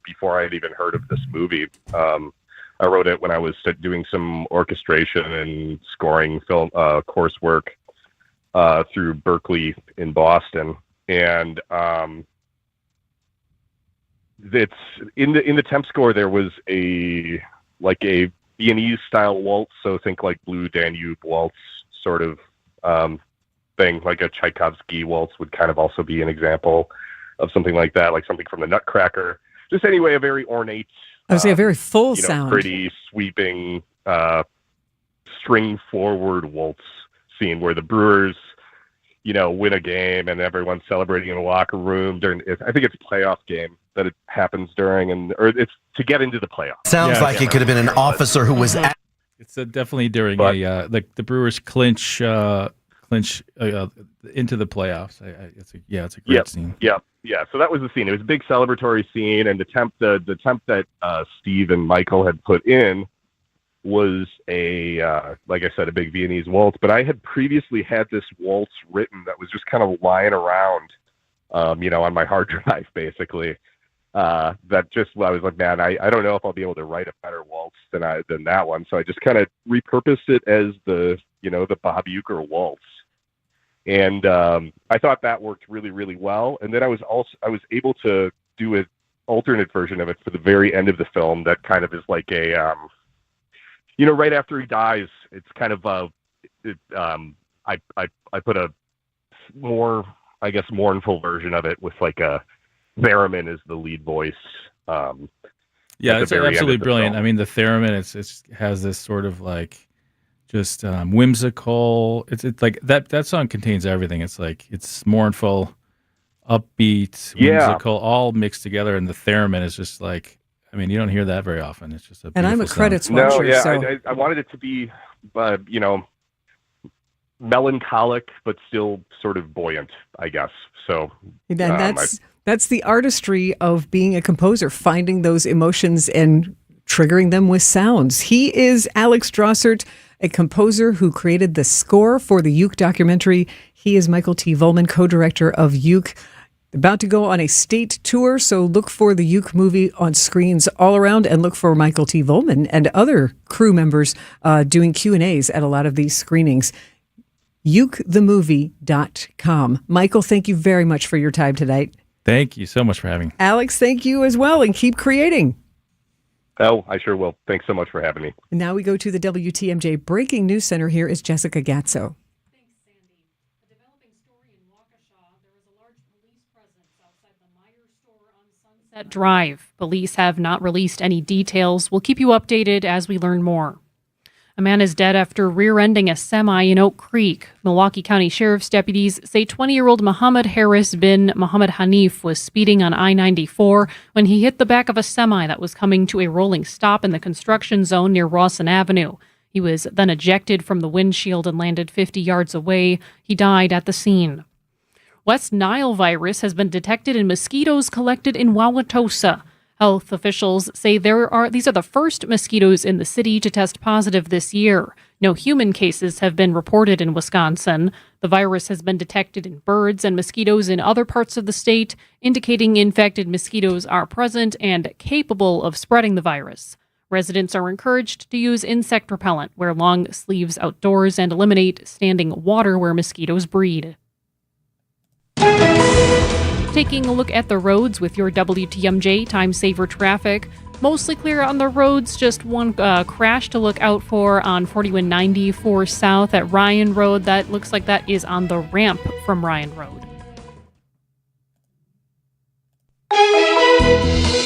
before I had even heard of this movie. I wrote it when I was doing some orchestration and scoring film coursework through Berkeley in Boston. And it's in the temp score. There was a Viennese style waltz, so think like Blue Danube waltz sort of thing, like a Tchaikovsky waltz would kind of also be an example of something like that, like something from the Nutcracker. Just anyway, a very ornate. I would say a very full sound, pretty sweeping string forward waltz scene where the Brewers win a game and everyone's celebrating in a locker room I think it's a playoff game that it happens during, or it's to get into the playoffs. Sounds like it could have been an officer who was at. It's definitely during the Brewers clinch into the playoffs. It's a great scene. Yeah. So that was the scene. It was a big celebratory scene, and the temp that Steve and Michael had put in was like I said, a big Viennese waltz. But I had previously had this waltz written that was just kind of lying around, on my hard drive, basically. I was like, man, I don't know if I'll be able to write a better waltz than that one. So I just kind of repurposed it as the Bob Uecker waltz. And I thought that worked really, really well. And then I was able to do an alternate version of it for the very end of the film that kind of is like a, right after he dies, it's kind of I put a more, I guess, mournful version of it with like a theremin as the lead voice. Yeah, it's absolutely brilliant. I mean, the theremin it has this sort of like just whimsical. It's like that song contains everything. It's like it's mournful, upbeat, whimsical, all mixed together, and the theremin is just like. I mean, you don't hear that very often. It's just a and I'm a credits sound. watcher. No, yeah, so. I wanted it to be, melancholic, but still sort of buoyant, I guess. So that's the artistry of being a composer, finding those emotions and triggering them with sounds. He is Alex Drossart, a composer who created the score for the UECK documentary. He is Michael T. Vollman, co-director of UECK. About to go on a state tour, so look for the UECK movie on screens all around, and look for Michael T. Vollman and other crew members doing Q&As at a lot of these screenings. UECKthemovie.com. Michael, thank you very much for your time tonight. Thank you so much for having me. Alex, thank you as well, and keep creating. Oh, I sure will. Thanks so much for having me. Now we go to the WTMJ Breaking News Center. Here is Jessica Gatso. Drive. Police have not released any details. We'll keep you updated as we learn more. A man is dead after rear-ending a semi in Oak Creek. Milwaukee County Sheriff's deputies say 20-year-old Muhammad Harris bin Muhammad Hanif was speeding on I-94 when he hit the back of a semi that was coming to a rolling stop in the construction zone near Rawson Avenue. He was then ejected from the windshield and landed 50 yards away. He died at the scene. West Nile virus has been detected in mosquitoes collected in Wauwatosa. Health officials say these are the first mosquitoes in the city to test positive this year. No human cases have been reported in Wisconsin. The virus has been detected in birds and mosquitoes in other parts of the state, indicating infected mosquitoes are present and capable of spreading the virus. Residents are encouraged to use insect repellent, wear long sleeves outdoors, and eliminate standing water where mosquitoes breed. Taking a look at the roads with your WTMJ Time Saver traffic. Mostly clear on the roads, just one crash to look out for on 4194 South at Ryan Road. That looks like that is on the ramp from Ryan Road.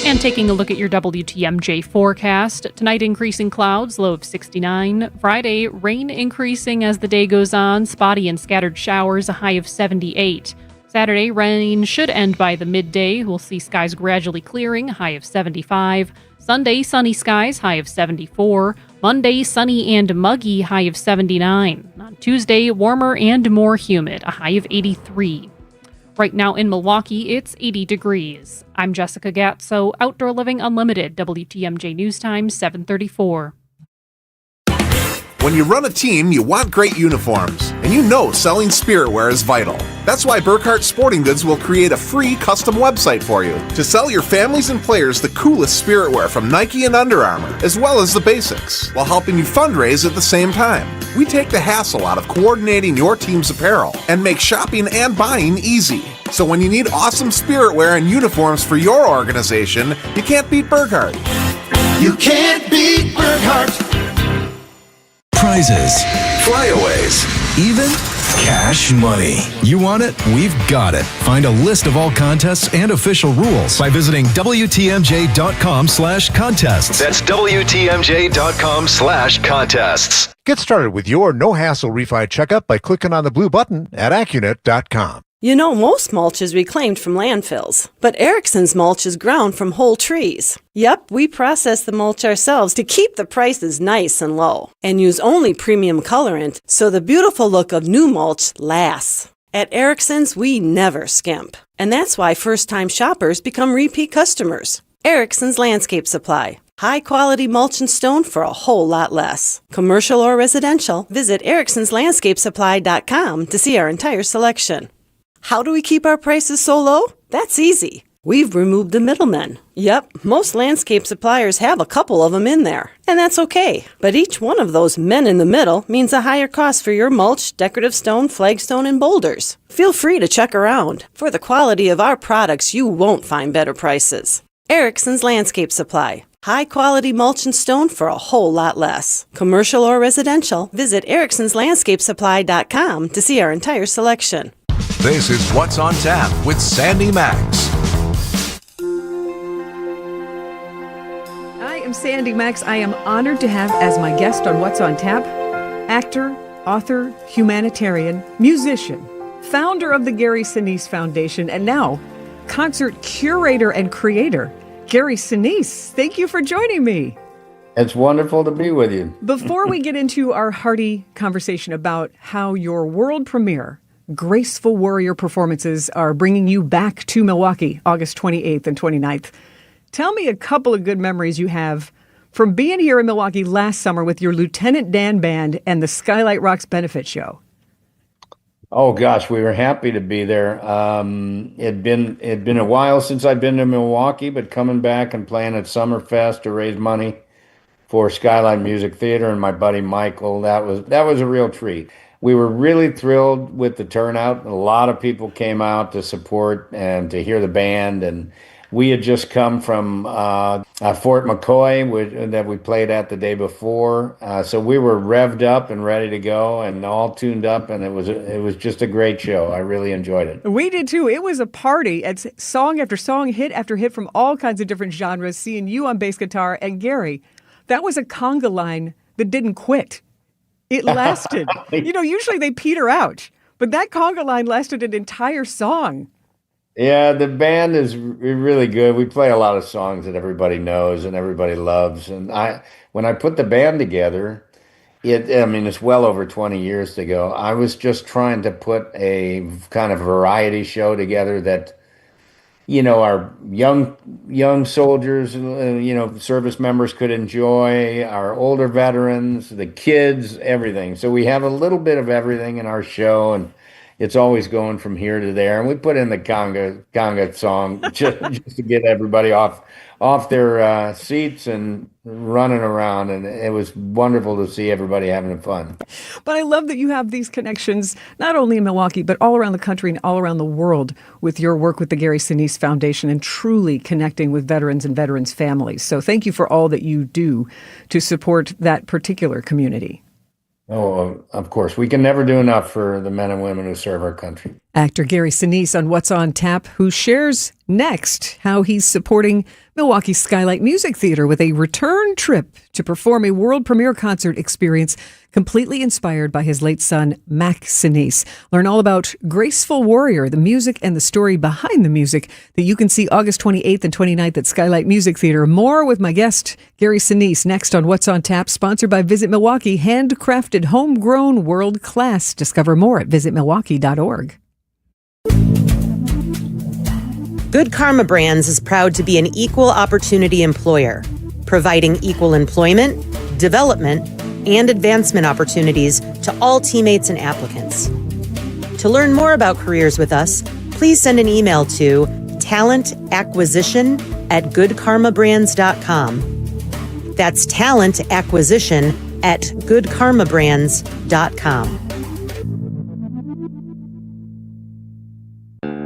And taking a look at your WTMJ forecast. Tonight, increasing clouds, low of 69. Friday, rain increasing as the day goes on. Spotty and scattered showers, a high of 78. Saturday, rain should end by the midday. We'll see skies gradually clearing, high of 75. Sunday, sunny skies, high of 74. Monday, sunny and muggy, high of 79. On Tuesday, warmer and more humid, a high of 83. Right now in Milwaukee, it's 80 degrees. I'm Jessica Gatso, Outdoor Living Unlimited, WTMJ News Time, 7:34. When you run a team, you want great uniforms, and you know selling spiritwear is vital. That's why Burkhart Sporting Goods will create a free custom website for you to sell your families and players the coolest spiritwear from Nike and Under Armour, as well as the basics, while helping you fundraise at the same time. We take the hassle out of coordinating your team's apparel and make shopping and buying easy. So when you need awesome spiritwear and uniforms for your organization, you can't beat Burkhart. You can't beat Burkhart. Prizes, flyaways, even cash money. You want it? We've got it. Find a list of all contests and official rules by visiting WTMJ.com/contests. That's WTMJ.com/contests. Get started with your no-hassle refi checkup by clicking on the blue button at Accunet.com. You know, most mulch is reclaimed from landfills, but Erickson's mulch is ground from whole trees. Yep, we process the mulch ourselves to keep the prices nice and low, and use only premium colorant so the beautiful look of new mulch lasts. At Erickson's, we never skimp, and that's why first-time shoppers become repeat customers. Erickson's Landscape Supply. High-quality mulch and stone for a whole lot less. Commercial or residential, visit ericksonslandscapesupply.com to see our entire selection. How do we keep our prices so low? That's easy. We've removed the middlemen. Yep, most landscape suppliers have a couple of them in there, and that's okay. But each one of those men in the middle means a higher cost for your mulch, decorative stone, flagstone, and boulders. Feel free to check around. For the quality of our products, you won't find better prices. Erickson's Landscape Supply. High-quality mulch and stone for a whole lot less. Commercial or residential, visit ericksonslandscapesupply.com to see our entire selection. This is What's on Tap with Sandy Maxx. I am Sandy Maxx. I am honored to have as my guest on What's on Tap, actor, author, humanitarian, musician, founder of the Gary Sinise Foundation, and now concert curator and creator, Gary Sinise. Thank you for joining me. It's wonderful to be with you. Before we get into our hearty conversation about how your world premiere, Graceful Warrior performances are bringing you back to Milwaukee, August 28th and 29th. Tell me a couple of good memories you have from being here in Milwaukee last summer with your Lieutenant Dan Band and the Skylight Rocks Benefit Show. Oh gosh, we were happy to be there. It'd been a while since I'd been to Milwaukee, but coming back and playing at Summerfest to raise money for Skylight Music Theatre and my buddy Michael, that was a real treat. We were really thrilled with the turnout. A lot of people came out to support and to hear the band, and we had just come from Fort McCoy that we played at the day before. So we were revved up and ready to go and all tuned up, and it was just a great show. I really enjoyed it. We did too. It was a party. It's song after song, hit after hit from all kinds of different genres, seeing you on bass guitar. And Gary, that was a conga line that didn't quit. It lasted. Usually they peter out, but that conga line lasted an entire song. Yeah, the band is really good. We play a lot of songs that everybody knows and everybody loves. And when I put the band together, it's well over 20 years ago. I was just trying to put a kind of variety show together that, our young soldiers, service members could enjoy, our older veterans, the kids, everything. So we have a little bit of everything in our show, and it's always going from here to there. And we put in the conga song just to get everybody off their seats and running around. And it was wonderful to see everybody having fun. But I love that you have these connections, not only in Milwaukee, but all around the country and all around the world with your work with the Gary Sinise Foundation and truly connecting with veterans and veterans' families. So thank you for all that you do to support that particular community. Oh, of course. We can never do enough for the men and women who serve our country. Actor Gary Sinise on What's on Tap, who shares next how he's supporting Milwaukee's Skylight Music Theatre with a return trip to perform a world premiere concert experience completely inspired by his late son, Mac Sinise. Learn all about Graceful Warrior, the music and the story behind the music that you can see August 28th and 29th at Skylight Music Theatre. More with my guest, Gary Sinise, next on What's on Tap, sponsored by Visit Milwaukee, handcrafted, homegrown, world class. Discover more at visitmilwaukee.org. Good Karma Brands is proud to be an equal opportunity employer, providing equal employment, development, and advancement opportunities to all teammates and applicants. To learn more about careers with us, please send an email to talentacquisition@goodkarmabrands.com. That's talentacquisition@goodkarmabrands.com.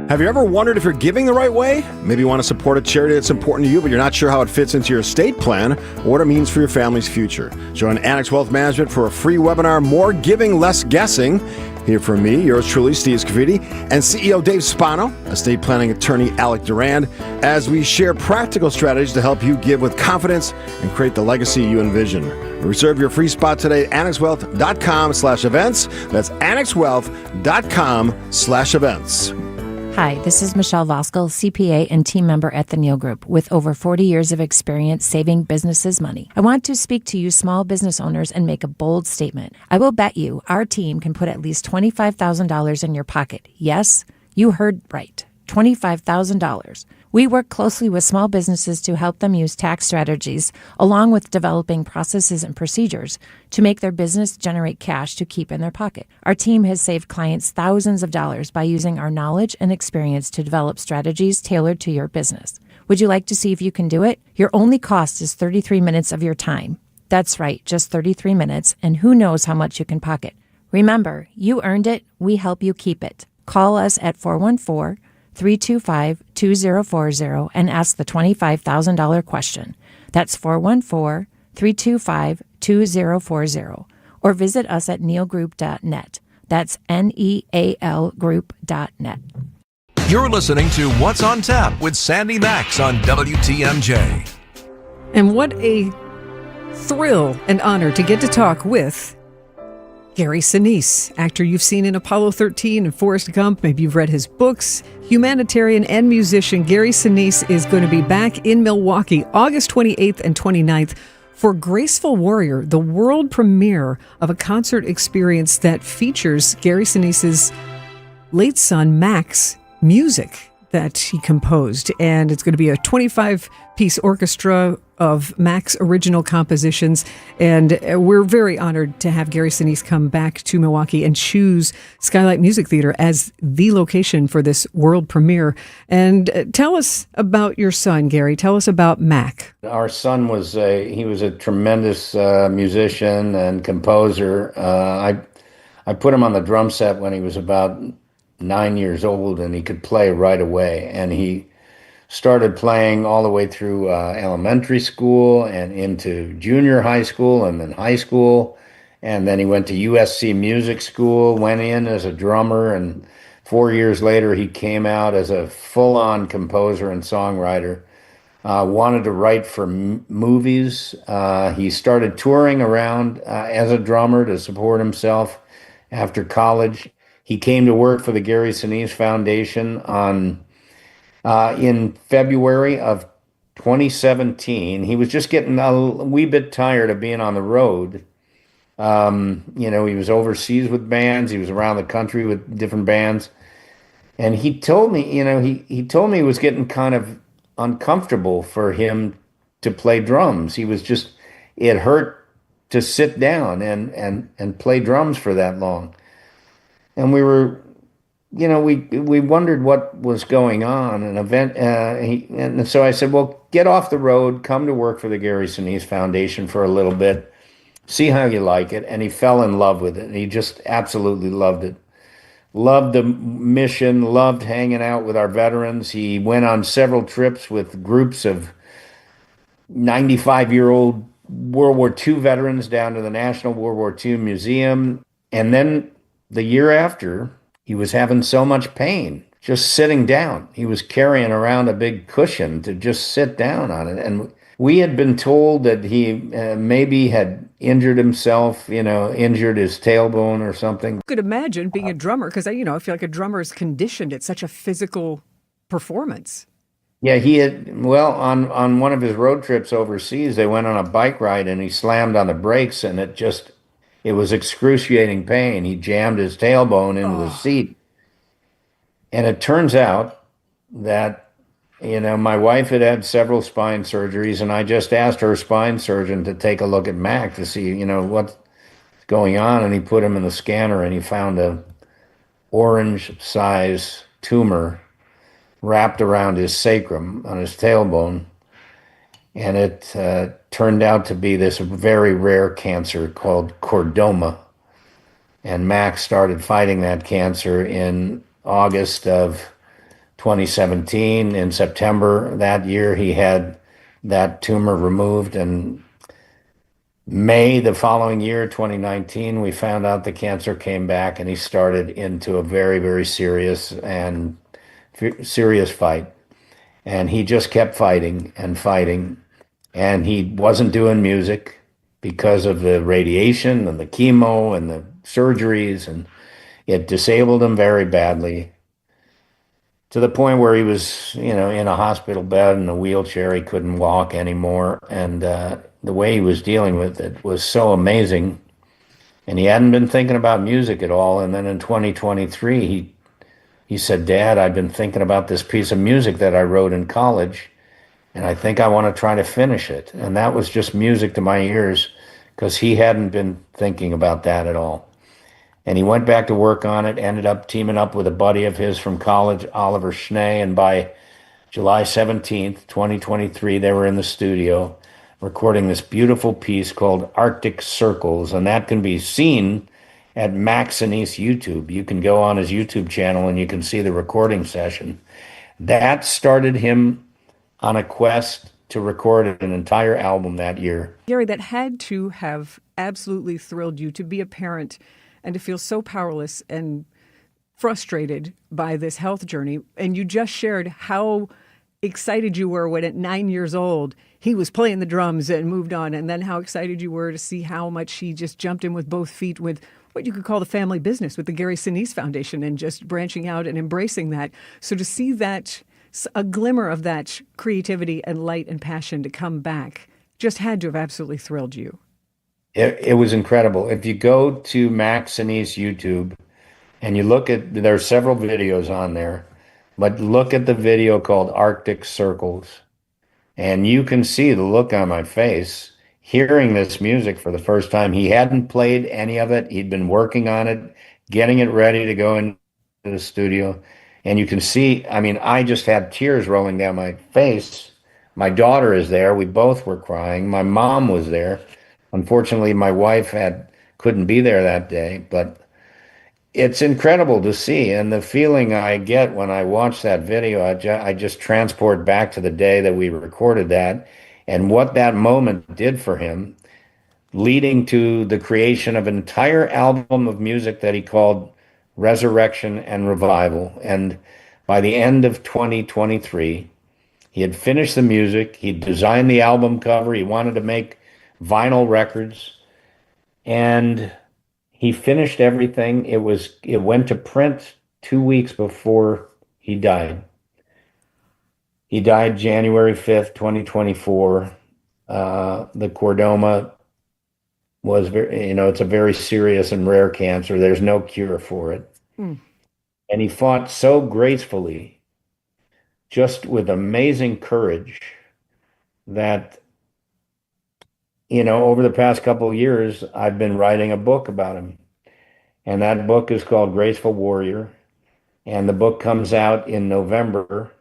Have you ever wondered if you're giving the right way? Maybe you want to support a charity that's important to you, but you're not sure how it fits into your estate plan or what it means for your family's future. Join Annex Wealth Management for a free webinar, More Giving, Less Guessing. Hear from me, yours truly, Steve Scavidi, and CEO Dave Spano, estate planning attorney Alec Durand, as we share practical strategies to help you give with confidence and create the legacy you envision. Reserve your free spot today at annexwealth.com/events. That's annexwealth.com/events. Hi, this is Michelle Voskel, CPA and team member at the Neal Group with over 40 years of experience saving businesses money. I want to speak to you small business owners and make a bold statement. I will bet you our team can put at least $25,000 in your pocket. Yes, you heard right. $25,000. We work closely with small businesses to help them use tax strategies, along with developing processes and procedures to make their business generate cash to keep in their pocket. Our team has saved clients thousands of dollars by using our knowledge and experience to develop strategies tailored to your business. Would you like to see if you can do it? Your only cost is 33 minutes of your time. That's right, just 33 minutes, and who knows how much you can pocket. Remember, you earned it, we help you keep it. Call us at 414-325-2040 and ask the $25,000 question. That's 414-325-2040. Or visit us at nealgroup.net. That's NEAL group.net. You're listening to What's on Tap with Sandy Maxx on WTMJ. And what a thrill and honor to get to talk with Gary Sinise, actor you've seen in Apollo 13 and Forrest Gump. Maybe you've read his books. Humanitarian and musician Gary Sinise is going to be back in Milwaukee August 28th and 29th for Graceful Warrior, the world premiere of a concert experience that features Gary Sinise's late son, Mac's music that he composed. And it's going to be a 25-piece orchestra of Mac's original compositions. And we're very honored to have Gary Sinise come back to Milwaukee and choose Skylight Music Theatre as the location for this world premiere. And tell us about your son, Gary. Tell us about Mac. Our son was a tremendous musician and composer. I put him on the drum set when he was about 9 years old, and he could play right away. And he started playing all the way through elementary school and into junior high school and then high school. And then he went to USC Music School, went in as a drummer, and 4 years later he came out as a full-on composer and songwriter. Wanted to write for movies. He started touring around as a drummer to support himself after college. He came to work for the Gary Sinise Foundation in February of 2017. He was just getting a wee bit tired of being on the road. He was overseas with bands. He was around the country with different bands. And he told me, he told me it was getting kind of uncomfortable for him to play drums. It hurt to sit down and play drums for that long. And we were, we wondered what was going on. And so I said, well, get off the road, come to work for the Gary Sinise Foundation for a little bit, see how you like it. And he fell in love with it. And he just absolutely loved it. Loved the mission, loved hanging out with our veterans. He went on several trips with groups of 95-year-old World War II veterans down to the National World War II Museum. And then the year after, he was having so much pain just sitting down. He was carrying around a big cushion to just sit down on it. And we had been told that he maybe had injured himself, injured his tailbone or something. I could imagine being a drummer, because I feel like a drummer is conditioned. It's such a physical performance. Yeah, he had, on one of his road trips overseas, they went on a bike ride and he slammed on the brakes and it was excruciating pain. He jammed his tailbone into the seat. And it turns out that, my wife had several spine surgeries, and I just asked her spine surgeon to take a look at Mac to see, what's going on. And he put him in the scanner and he found a orange size tumor wrapped around his sacrum on his tailbone. And it turned out to be this very rare cancer called chordoma. And Max started fighting that cancer in August of 2017. In September that year, he had that tumor removed. And May the following year, 2019, we found out the cancer came back, and he started into a very, very serious fight. And he just kept fighting and fighting. And he wasn't doing music because of the radiation and the chemo and the surgeries, and it disabled him very badly, to the point where he was, in a hospital bed in a wheelchair. He couldn't walk anymore. And the way he was dealing with it was so amazing. And he hadn't been thinking about music at all. And then in 2023, he said, "Dad, I've been thinking about this piece of music that I wrote in college, and I think I want to try to finish it." And that was just music to my ears, because he hadn't been thinking about that at all. And he went back to work on it, ended up teaming up with a buddy of his from college, Oliver Schnee, and by July 17th, 2023, they were in the studio recording this beautiful piece called Arctic Circles, and that can be seen at Max Sinise YouTube. You can go on his YouTube channel and you can see the recording session. That started him on a quest to record an entire album that year. Gary, that had to have absolutely thrilled you to be a parent and to feel so powerless and frustrated by this health journey. And you just shared how excited you were when at 9 years old, he was playing the drums and moved on. And then how excited you were to see how much he just jumped in with both feet with what you could call the family business with the Gary Sinise Foundation, and just branching out and embracing that. So to see that, a glimmer of that creativity and light and passion to come back, just had to have absolutely thrilled you. It was incredible. If you go to Max Sinise YouTube and you look at, there are several videos on there, but look at the video called Arctic Circles, and you can see the look on my face hearing this music for the first time. He hadn't played any of it. He'd been working on it, getting it ready to go into the studio. And you can see, I just had tears rolling down my face. My daughter is there. We both were crying. My mom was there. Unfortunately, my wife couldn't be there that day, but it's incredible to see. And the feeling I get when I watch that video, I just transport back to the day that we recorded that and what that moment did for him, leading to the creation of an entire album of music that he called Resurrection and Revival. And by the end of 2023, he had finished the music. He designed the album cover. He wanted to make vinyl records. And he finished everything. It went to print 2 weeks before he died. He died January 5th, 2024. The chordoma was it's a very serious and rare cancer. There's no cure for it. And he fought so gracefully, just with amazing courage, that, over the past couple of years, I've been writing a book about him. And that book is called Graceful Warrior. And the book comes out in November.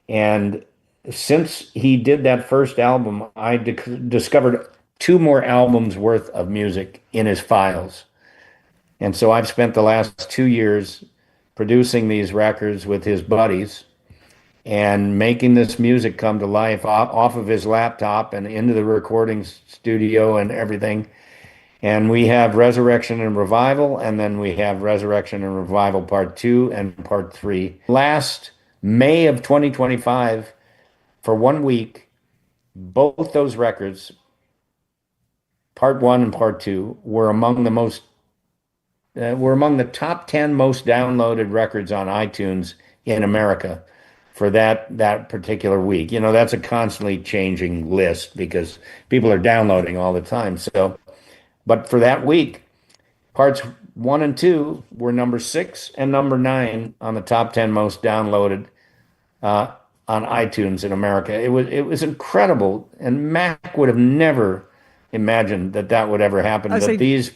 And since he did that first album, I discovered 2 more albums worth of music in his files. And so I've spent the last 2 years producing these records with his buddies and making this music come to life off of his laptop and into the recording studio and everything. And we have Resurrection and Revival, and then we have Resurrection and Revival Part 2 and Part 3. Last May of 2025, for 1 week, both those records, Part 1 and Part 2, were among the top 10 most downloaded records on iTunes in America for that particular week. That's a constantly changing list because people are downloading all the time. But for that week, Parts 1 and 2 were number 6 and number 9 on the top 10 most downloaded on iTunes in America. It was incredible, and Mac would have never imagined that would ever happen. That these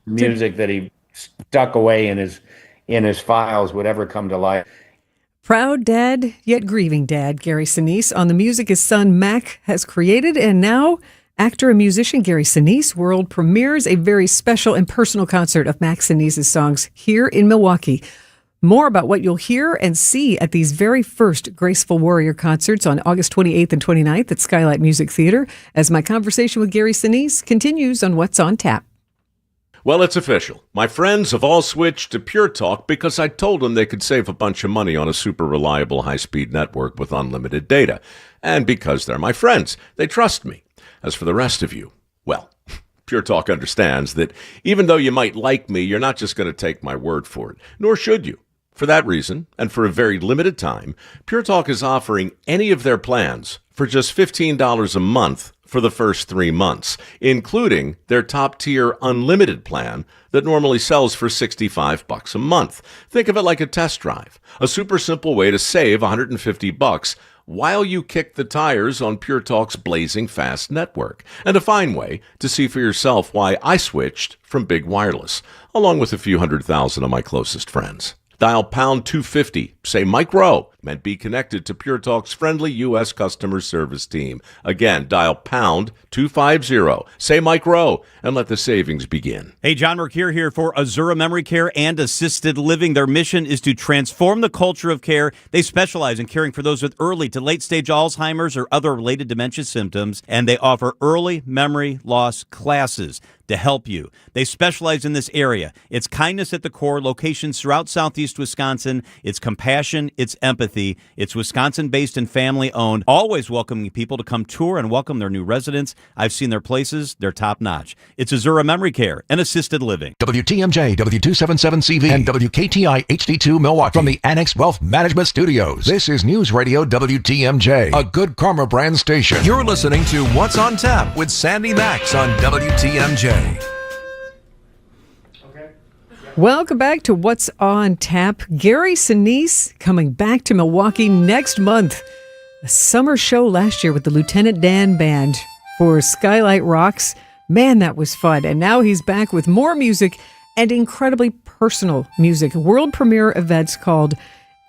music that he stuck away in his files would ever come to life. Proud dad, yet grieving dad, Gary Sinise, on the music his son Mac has created. And now, actor and musician Gary Sinise world premieres a very special and personal concert of Mac Sinise's songs here in Milwaukee. More about what you'll hear and see at these very first Graceful Warrior concerts on August 28th and 29th at Skylight Music Theatre as my conversation with Gary Sinise continues on What's on Tap. Well, it's official. My friends have all switched to Pure Talk because I told them they could save a bunch of money on a super reliable high-speed network with unlimited data. And because they're my friends, they trust me. As for the rest of you, well, Pure Talk understands that even though you might like me, you're not just going to take my word for it, nor should you. For that reason, and for a very limited time, Pure Talk is offering any of their plans for just $15 a month for the first 3 months, including their top-tier unlimited plan that normally sells for $65 a month. Think of it like a test drive, a super simple way to save $150 while you kick the tires on Pure Talk's blazing fast network, and a fine way to see for yourself why I switched from big wireless, along with a few 100,000 of my closest friends. Dial pound 250, say Mike Rowe, and be connected to Pure Talk's friendly U.S. customer service team. Again, dial pound 250, say Mike Rowe, and let the savings begin. Hey, John Mercure here for Azura Memory Care and Assisted Living. Their mission is to transform the culture of care. They specialize in caring for those with early to late-stage Alzheimer's or other related dementia symptoms, and they offer early memory loss classes to help you. They specialize in this area. It's kindness at the core, locations throughout Southeast Wisconsin. It's compassion, it's empathy. It's Wisconsin-based and family-owned, always welcoming people to come tour and welcome their new residents. I've seen their places. They're top-notch. It's Azura Memory Care and Assisted Living. WTMJ, W277CV, and WKTI HD2 Milwaukee from the Annex Wealth Management Studios. This is News Radio WTMJ, a Good Karma brand station. You're listening to What's on Tap with Sandy Maxx on WTMJ. Welcome back to What's on Tap. Gary Sinise coming back to Milwaukee next month. A summer show last year with the Lieutenant Dan Band for Skylight Rocks. Man, that was fun. And now he's back with more music and incredibly personal music. World premiere events called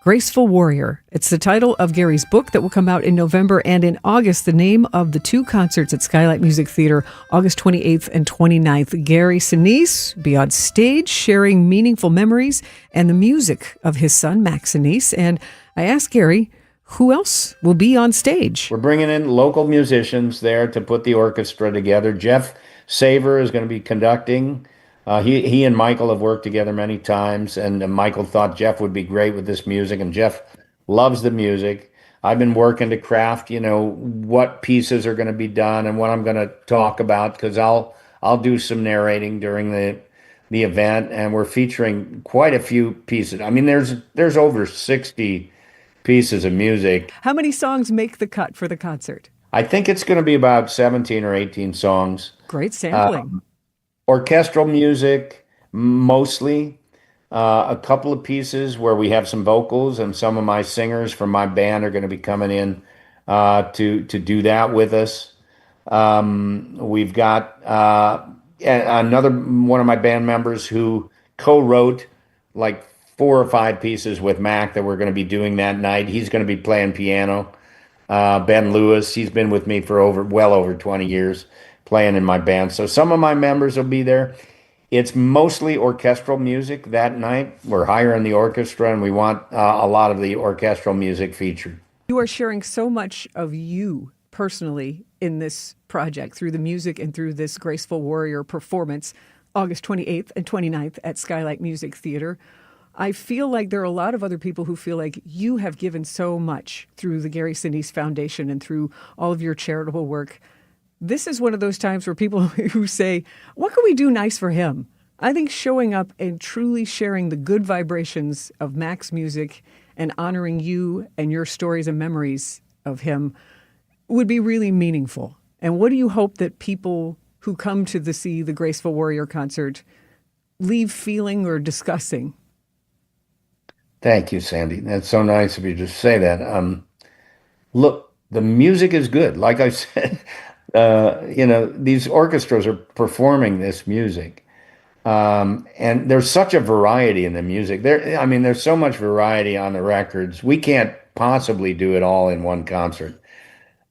Graceful Warrior. It's the title of Gary's book that will come out in November, and in August, the name of the 2 concerts at Skylight Music Theatre, August 28th and 29th. Gary Sinise will be on stage sharing meaningful memories and the music of his son, Max Sinise. And I asked Gary, who else will be on stage? We're bringing in local musicians there to put the orchestra together. Jeff Saver is going to be conducting. He and Michael have worked together many times, and Michael thought Jeff would be great with this music, and Jeff loves the music. I've been working to craft, what pieces are going to be done and what I'm going to talk about, because I'll do some narrating during the event, and we're featuring quite a few pieces. I mean, there's over 60 pieces of music. How many songs make the cut for the concert? I think it's going to be about 17 or 18 songs. Great sampling. Orchestral music, mostly. A couple of pieces where we have some vocals, and some of my singers from my band are going to be coming in to do that with us. We've got another one of my band members who co-wrote like 4 or 5 pieces with Mac that we're going to be doing that night. He's going to be playing piano. Ben Lewis, he's been with me for well over 20 years. Playing in my band. So some of my members will be there. It's mostly orchestral music that night. We're hiring the orchestra, and we want a lot of the orchestral music featured. You are sharing so much of you personally in this project through the music and through this Graceful Warrior performance, August 28th and 29th at Skylight Music Theatre. I feel like there are a lot of other people who feel like you have given so much through the Gary Sinise Foundation and through all of your charitable work. This is one of those times where people who say, what can we do nice for him? I think showing up and truly sharing the good vibrations of Mac's music and honoring you and your stories and memories of him would be really meaningful. And what do you hope that people who come to see the Graceful Warrior concert leave feeling or discussing? Thank you, Sandy. That's so nice of you to say that. Look, the music is good. Like I said, these orchestras are performing this music. And there's such a variety in the music. There's so much variety on the records. We can't possibly do it all in one concert.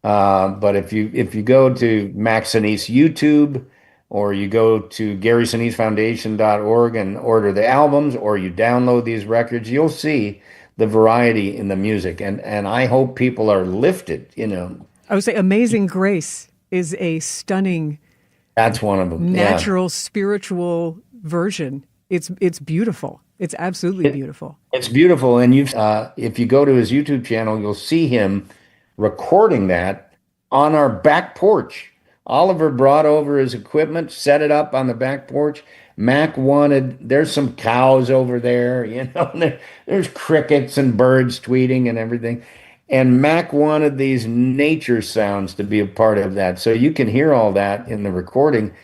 But if you go to Max Sinise YouTube, or you go to GarySiniseFoundation.org and order the albums, or you download these records, you'll see the variety in the music. And I hope people are lifted, I would say Amazing Grace is a stunning, that's one of them, natural, spiritual version. It's beautiful. It's absolutely beautiful. It's beautiful. And if you go to his YouTube channel, you'll see him recording that on our back porch. Oliver brought over his equipment, set it up on the back porch. Mac there's some cows over there, there's crickets and birds tweeting and everything. And Mac wanted these nature sounds to be a part of that. So you can hear all that in the recording.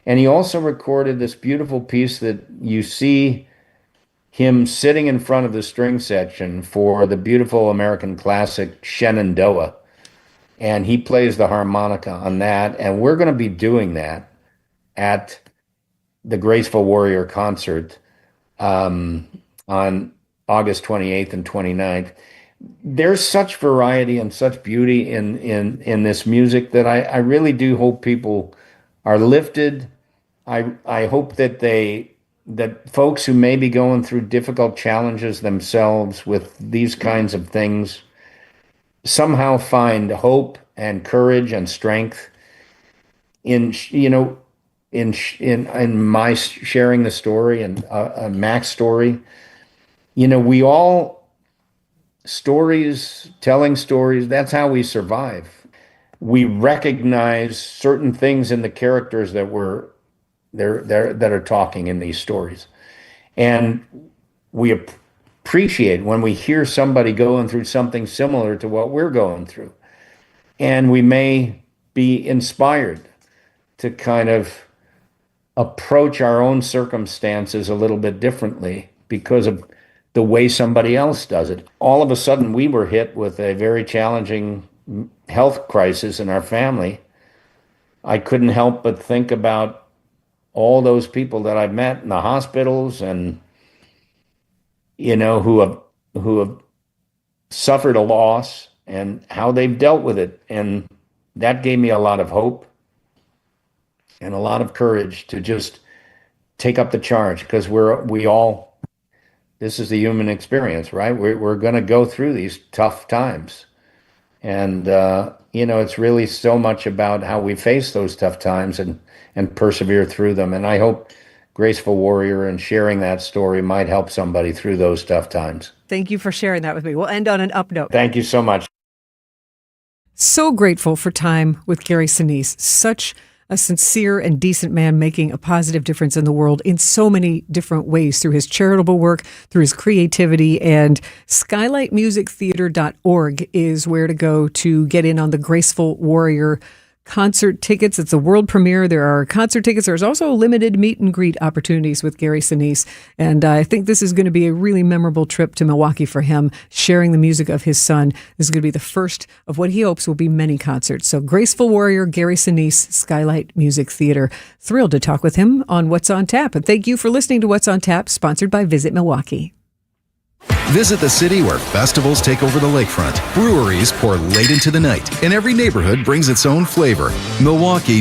And he also recorded this beautiful piece that you see him sitting in front of the string section for the beautiful American classic Shenandoah. And he plays the harmonica on that. And we're going to be doing that at the Graceful Warrior concert on August 28th and 29th. There's such variety and such beauty in this music that I really do hope people are lifted. I hope that folks who may be going through difficult challenges themselves with these kinds of things somehow find hope and courage and strength in my sharing the story and Mac's story. We all telling stories, that's how we survive. We recognize certain things in the characters that are talking in these stories. And we appreciate when we hear somebody going through something similar to what we're going through. And we may be inspired to kind of approach our own circumstances a little bit differently because of the way somebody else does it. All of a sudden, we were hit with a very challenging health crisis in our family. I couldn't help but think about all those people that I've met in the hospitals and, who have suffered a loss and how they've dealt with it. And that gave me a lot of hope and a lot of courage to just take up the charge, because this is the human experience, right? We're going to go through these tough times. And, it's really so much about how we face those tough times and persevere through them. And I hope Graceful Warrior and sharing that story might help somebody through those tough times. Thank you for sharing that with me. We'll end on an up note. Thank you so much. So grateful for time with Gary Sinise. Such a sincere and decent man making a positive difference in the world in so many different ways through his charitable work, through his creativity, and skylightmusictheatre.org is where to go to get in on the Graceful Warrior concert tickets. It's a world premiere. There are concert tickets. There's also limited meet and greet opportunities with Gary Sinise. And I think this is going to be a really memorable trip to Milwaukee for him, sharing the music of his son. This is going to be the first of what he hopes will be many concerts. So Graceful Warrior, Gary Sinise, Skylight Music Theatre. Thrilled to talk with him on What's on Tap. And thank you for listening to What's on Tap, sponsored by Visit Milwaukee. Visit the city where festivals take over the lakefront, breweries pour late into the night, and every neighborhood brings its own flavor. Milwaukee